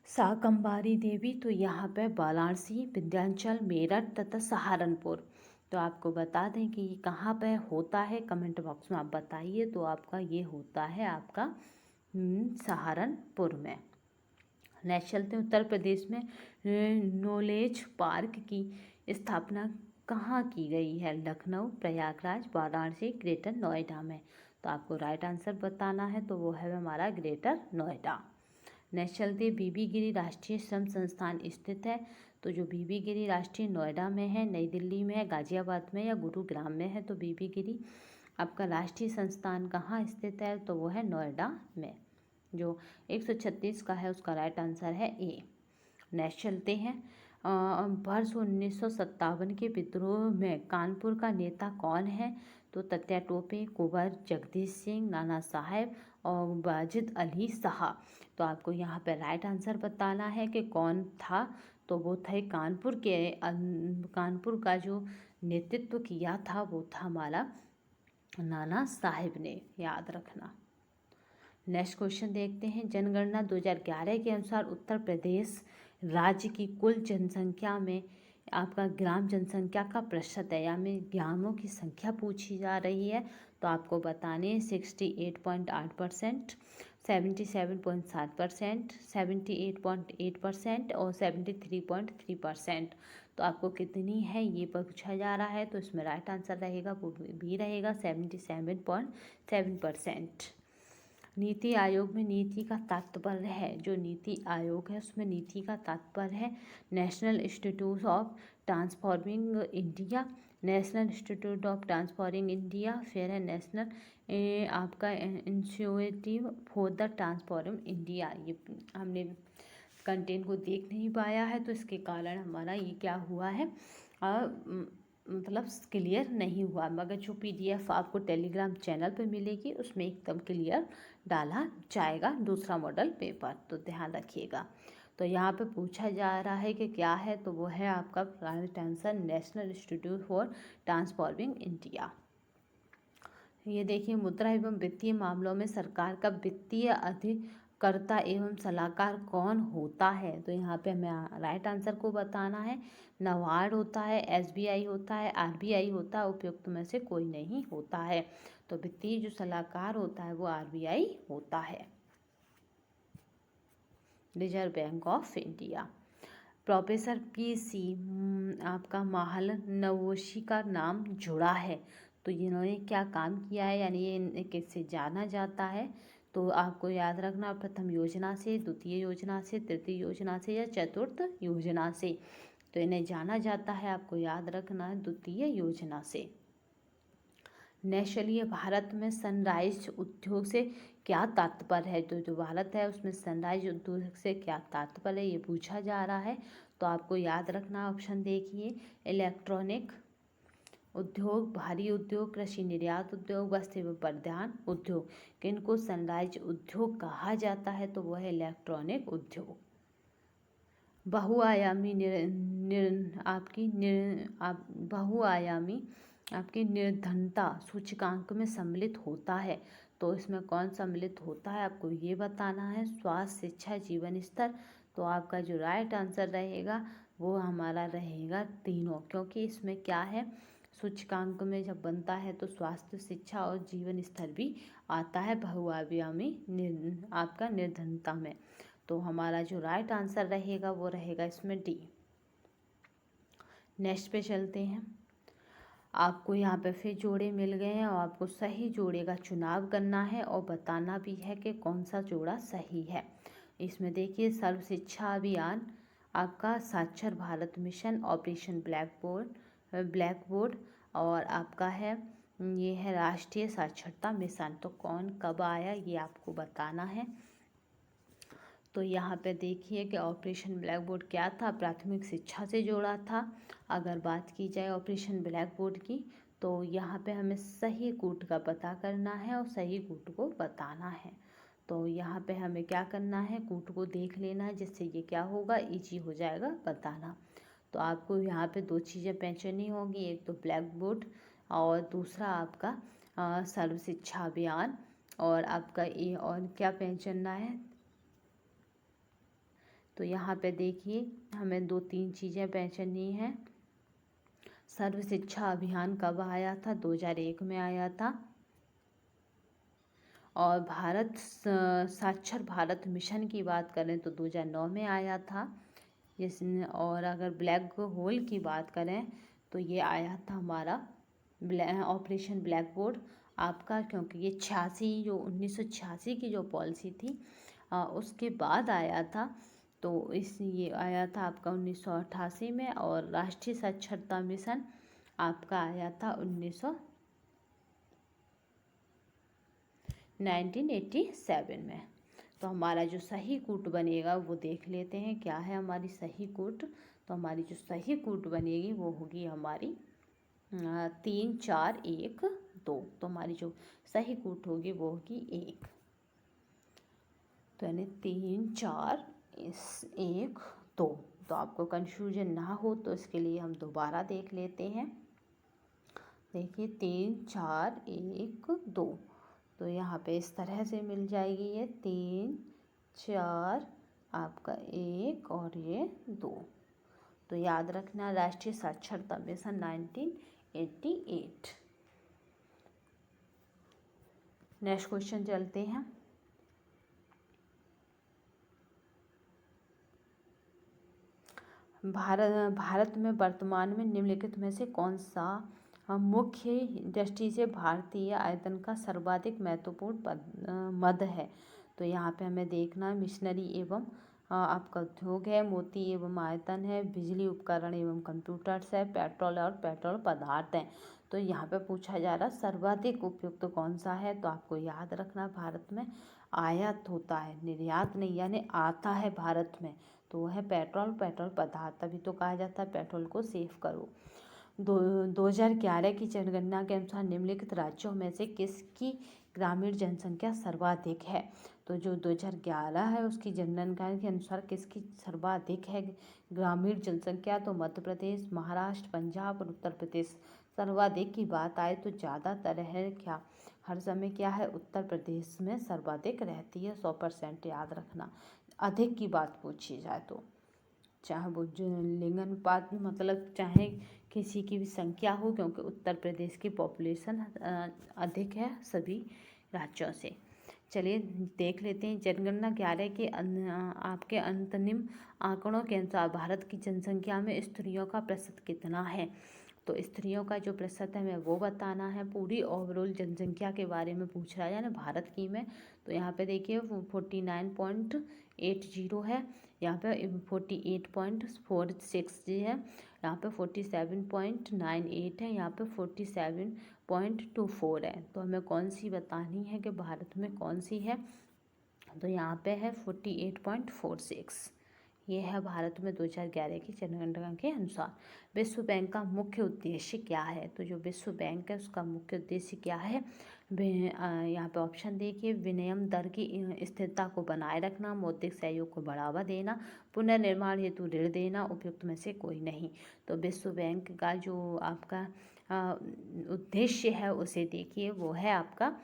S1: शाकंभरी देवी, तो यहाँ पे वाराणसी, विंध्याचल, मेरठ तथा सहारनपुर। तो आपको बता दें कि ये कहाँ पे होता है, कमेंट बॉक्स में आप बताइए। तो आपका ये होता है आपका सहारनपुर में। नेक्स्ट चलते हैं, उत्तर प्रदेश में नॉलेज पार्क की स्थापना कहाँ की गई है, लखनऊ, प्रयागराज, वाराणसी, ग्रेटर नोएडा में। तो आपको राइट आंसर बताना है, तो वो है हमारा ग्रेटर नोएडा। नेक्स्ट चलते हैं, बीबी गिरी राष्ट्रीय श्रम संस्थान स्थित है। तो जो बीबी गिरी राष्ट्रीय नोएडा में है, नई दिल्ली में है, गाजियाबाद में या गुरुग्राम में है। तो बीबी गिरी आपका राष्ट्रीय संस्थान कहाँ स्थित है, तो वो है नोएडा में। जो 136 का है उसका राइट आंसर है ए। नेक्स्ट चलते हैं, वर्ष 1957 के विद्रोह में कानपुर का नेता कौन है। तो तात्या टोपे, कुंवर जगदीश सिंह, नाना साहेब और वाजिद अली शाह। तो आपको यहाँ पे राइट आंसर बताना है कि कौन था। तो वो थे कानपुर का जो नेतृत्व किया था वो था हमारा नाना साहेब ने, याद रखना। नेक्स्ट क्वेश्चन देखते हैं, जनगणना 2011 के अनुसार उत्तर प्रदेश राज्य की कुल जनसंख्या में आपका ग्राम जनसंख्या का प्रतिशत है, यानी ग्रामों की संख्या पूछी जा रही है। तो आपको बताने 68.8%, 77.7%, 78.8% और 73.3%। तो आपको कितनी है ये पूछा जा रहा है। तो इसमें राइट आंसर रहेगा वो भी रहेगा 77.7%। नीति आयोग में नीति का तात्पर्य है, जो नीति आयोग है उसमें नीति का तात्पर्य है national institute of transforming India, national institute of transforming India, फिर है नेशनल आपका institute for the transforming India. ये हमने कंटेंट को देख नहीं पाया है, तो इसके कारण हमारा ये क्या हुआ है, मतलब क्लियर नहीं हुआ। मगर जो PDF आपको टेलीग्राम चैनल पे मिलेगी उसमें एकदम क्लियर डाला जाएगा दूसरा मॉडल पेपर, तो ध्यान रखिएगा। तो यहाँ पे पूछा जा रहा है कि क्या है, तो वो है आपका right answer national institute for transforming India. ये देखिए, मुद्रा एवं वित्तीय मामलों में सरकार का वित्तीय कर्ता एवं सलाहकार कौन होता है? तो यहाँ पे हमें राइट आंसर को बताना है। नाबार्ड होता है, एसबीआई होता है, आरबीआई होता है, उपयुक्त में से कोई नहीं होता है। तो वित्तीय जो सलाहकार होता है वो आरबीआई होता है, reserve bank of India. Professor PC आपका महालनोबिस का नाम जुड़ा है, तो इन्होंने क्या काम किया है, यानी ये किससे जाना जाता है? तो आपको याद रखना, प्रथम योजना से, द्वितीय योजना से, तृतीय योजना से या चतुर्थ योजना से। तो इन्हें जाना जाता है, आपको याद रखना है, द्वितीय योजना से। नेक्स्ट चलिए, भारत में सनराइज उद्योग से क्या तात्पर्य है? तो जो भारत है उसमें सनराइज उद्योग से क्या तात्पर्य है, ये पूछा जा रहा है। तो आपको याद रखना, ऑप्शन देखिए, इलेक्ट्रॉनिक उद्योग, भारी उद्योग, कृषि निर्यात उद्योग, वस्त्र एवं परिधान उद्योग। किनको सनराइज उद्योग कहा जाता है? तो वह है इलेक्ट्रॉनिक उद्योग। बहुआयामी बहुआयामी आपकी निर्धनता सूचकांक में सम्मिलित होता है, तो इसमें कौन सम्मिलित होता है आपको ये बताना है। स्वास्थ्य, शिक्षा, जीवन स्तर। तो आपका जो राइट आंसर रहेगा वो हमारा रहेगा तीनों, क्योंकि इसमें क्या है, सूचकांक में जब बनता है तो स्वास्थ्य, शिक्षा और जीवन स्तर भी आता है बहुआयामी आपका निर्धनता में। तो हमारा जो राइट आंसर रहेगा वो रहेगा इसमें डी। नेक्स्ट पे चलते हैं। आपको यहाँ पे फिर जोड़े मिल गए हैं और आपको सही जोड़े का चुनाव करना है और बताना भी है कि कौन सा जोड़ा सही है। इसमें देखिए, सर्व शिक्षा अभियान, आपका साक्षर Bharat mission, operation black board और आपका है ये है राष्ट्रीय साक्षरता मिशन। तो कौन कब आया ये आपको बताना है। तो यहाँ पे देखिए कि ऑपरेशन ब्लैक बोर्ड क्या था, प्राथमिक शिक्षा से जोड़ा था। अगर बात की जाए ऑपरेशन ब्लैक बोर्ड की, तो यहाँ पे हमें सही कूट का पता करना है और सही कूट को बताना है। तो यहाँ पे हमें क्या करना है, कूट को देख लेना है, जिससे ये क्या होगा, इजी हो जाएगा बताना। तो आपको यहाँ पे दो चीज़ें पहचाननी होंगी, एक तो ब्लैक बोर्ड और दूसरा आपका सर्व शिक्षा अभियान। और आपका ये और क्या पहचानना है, तो यहाँ पे देखिए हमें दो तीन चीज़ें पहचाननी हैं। सर्व शिक्षा अभियान कब आया था? 2001 में आया था। और भारत साक्षर भारत मिशन की बात करें तो 2009 में आया था जिसने। और अगर ब्लैक होल की बात करें तो ये आया था हमारा ऑपरेशन ब्लैक बोर्ड आपका, क्योंकि ये 1986 की जो पॉलिसी थी उसके बाद आया था। तो ये आया था आपका 1988 में। और राष्ट्रीय साक्षरता मिशन आपका आया था 1987 में। तो हमारा जो सही कूट बनेगा वो देख लेते हैं क्या है हमारी सही कूट। तो हमारी जो सही कूट बनेगी वो होगी हमारी 3 4 1 2। तो हमारी जो सही कूट होगी वो होगी 1। तो यानी 3 4 1 2। तो आपको कंफ्यूजन ना हो तो इसके लिए हम दोबारा देख लेते हैं। देखिए 3 4 1 2। तो यहाँ पे इस तरह से मिल जाएगी ये 3 4 आपका 1 और ये 2। तो याद रखना, राष्ट्रीय साक्षरता मिशन 1988। नेक्स्ट क्वेश्चन चलते हैं। भारत में वर्तमान में निम्नलिखित में से कौन सा मुख्य दृष्टि से भारतीय आयतन का सर्वाधिक महत्वपूर्ण मद है? तो यहाँ पे हमें देखना, मिशनरी एवं आपका उद्योग है, मोती एवं आयतन है, बिजली उपकरण एवं कंप्यूटर्स है, पेट्रोल और पेट्रोल पदार्थ हैं। तो यहाँ पे पूछा जा रहा सर्वाधिक उपयुक्त कौन सा है? तो आपको याद रखना, भारत में आयात होता है, निर्यात नहीं, यानी आता है भारत में, तो वह है पेट्रोल पदार्थ। तभी तो कहा जाता है पेट्रोल को सेव करो। 2011 की जनगणना के अनुसार निम्नलिखित राज्यों में से किसकी ग्रामीण जनसंख्या सर्वाधिक है? तो जो 2011 है उसकी जनगणना के अनुसार किसकी सर्वाधिक है ग्रामीण जनसंख्या? तो मध्य प्रदेश, महाराष्ट्र, पंजाब और उत्तर प्रदेश। सर्वाधिक की बात आए तो ज़्यादातर है क्या, हर समय क्या है, उत्तर प्रदेश में सर्वाधिक रहती है, 100% याद रखना। अधिक की बात पूछी जाए तो, चाहे वो जो लिंगानुपात मतलब चाहे किसी की भी संख्या हो, क्योंकि उत्तर प्रदेश की पॉपुलेशन अधिक है सभी राज्यों से। चलिए देख लेते हैं। जनगणना 11 के आपके अंतरिम आंकड़ों के अनुसार भारत की जनसंख्या में स्त्रियों का प्रतिशत कितना है। तो स्त्रियों का जो प्रतिशत है हमें वो बताना है। पूरी ओवरऑल जनसंख्या के बारे में पूछ रहा है, यानी भारत की में। तो यहाँ पे देखिए 49.80 है, यहाँ पे 48.46 है, यहाँ पे 47.98 है, यहाँ पे 47.24 है। तो हमें कौन सी बतानी है कि भारत में कौन सी है। तो यहाँ पे है 48.46, ये है भारत में 2011 की जनगणना के अनुसार। विश्व बैंक का मुख्य उद्देश्य क्या है। तो जो विश्व बैंक है उसका मुख्य उद्देश्य क्या है, यहाँ पे ऑप्शन देखिए। विनिमय दर की स्थिरता को बनाए रखना, मौद्रिक सहयोग को बढ़ावा देना, पुनर्निर्माण हेतु ऋण देना, उपयुक्त में से कोई नहीं। तो विश्व बैंक का जो आपका उद्देश्य है उसे देखिए, वो है आपका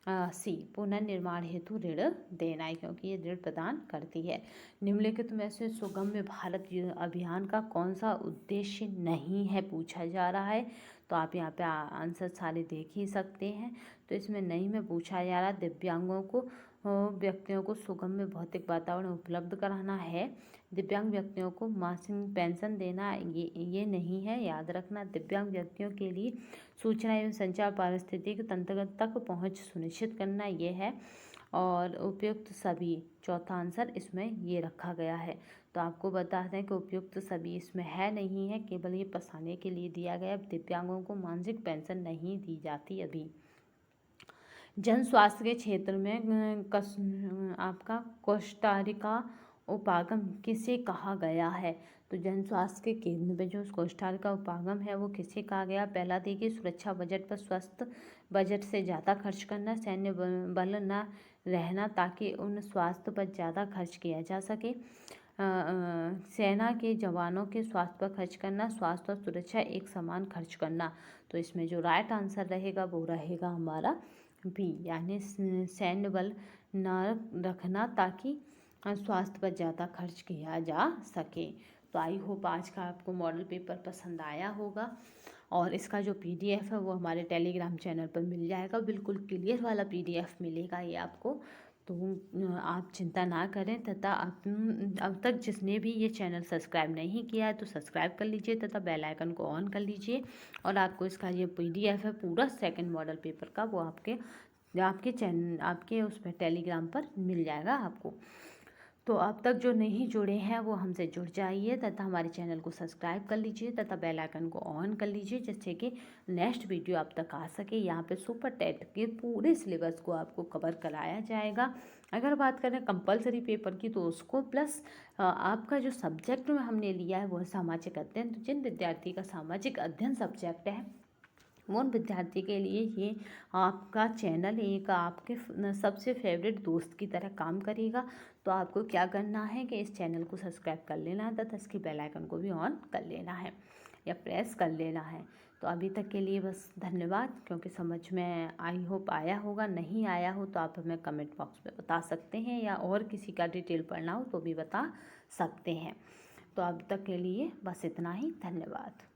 S1: सी, पुनर्निर्माण हेतु ऋण देना है, क्योंकि ये ऋण प्रदान करती है। निम्नलिखित में से सुगम्य भारत अभियान का कौन सा उद्देश्य नहीं है पूछा जा रहा है। तो आप यहाँ पे आंसर सारे देख ही सकते हैं। तो इसमें नहीं में पूछा जा रहा दिव्यांगों को व्यक्तियों को सुगम्य भौतिक वातावरण उपलब्ध कराना है। दिव्यांग व्यक्तियों को मासिक पेंशन देना ये नहीं है, याद रखना। दिव्यांग व्यक्तियों के लिए सूचना एवं संचार पारिस्थितिक तंत्र तक पहुँच सुनिश्चित करना ये है। और उपयुक्त सभी, चौथा आंसर इसमें ये रखा गया है। तो आपको बता दें कि उपयुक्त सभी इसमें है नहीं है, केवल ये फंसाने के लिए दिया गया। दिव्यांगों को मासिक पेंशन नहीं दी जाती अभी। जन स्वास्थ्य के क्षेत्र में आपका कोस्टारिका उपागम किसे कहा गया है। तो जन स्वास्थ्य के केंद्र में जो कोस्टारिका उपागम है वो किसे कहा गया। पहला देखिए, सुरक्षा बजट पर स्वस्थ बजट से ज़्यादा खर्च करना, सैन्य बल न रहना ताकि उन स्वास्थ्य पर ज़्यादा खर्च किया जा सके, सेना के जवानों के स्वास्थ्य पर खर्च करना, स्वास्थ्य और सुरक्षा एक समान खर्च करना। तो इसमें जो राइट आंसर रहेगा वो रहेगा हमारा बी, यानी सैन्य बल न रखना ताकि स्वास्थ्य पर ज़्यादा खर्च किया जा सके। तो आई होप आज का आपको मॉडल पेपर पसंद आया होगा, और इसका जो PDF है वो हमारे टेलीग्राम चैनल पर मिल जाएगा। बिल्कुल क्लियर वाला PDF मिलेगा ये आपको। तो आप चिंता ना करें, तथा अब तक जिसने भी ये चैनल सब्सक्राइब नहीं किया है तो सब्सक्राइब कर लीजिए तथा बेल आइकन को ऑन कर लीजिए। और आपको इसका ये PDF है पूरा सेकंड मॉडल पेपर का, वो आपके चैनल आपके उस पर टेलीग्राम पर मिल जाएगा आपको। तो अब तक जो नहीं जुड़े हैं वो हमसे जुड़ जाइए तथा हमारे चैनल को सब्सक्राइब कर लीजिए तथा बेल आइकन को ऑन कर लीजिए, जिससे कि नेक्स्ट वीडियो आप तक आ सके। यहाँ पे सुपर टेट के पूरे सिलेबस को आपको कवर कराया जाएगा। अगर बात करें कंपलसरी पेपर की तो उसको प्लस आपका जो सब्जेक्ट में हमने लिया है वो है सामाजिक अध्ययन। तो जिन विद्यार्थी का सामाजिक अध्ययन सब्जेक्ट है उन विद्यार्थी के लिए ये आपका चैनल एक आपके सबसे फेवरेट दोस्त की तरह काम करेगा। तो आपको क्या करना है कि इस चैनल को सब्सक्राइब कर लेना है तथा इसकी बेल आइकन को भी ऑन कर लेना है या प्रेस कर लेना है। तो अभी तक के लिए बस धन्यवाद, क्योंकि समझ में आई होप आया होगा। नहीं आया हो तो आप हमें कमेंट बॉक्स में बता सकते हैं, या और किसी का डिटेल पढ़ना हो तो भी बता सकते हैं। तो अब तक के लिए बस इतना ही, धन्यवाद।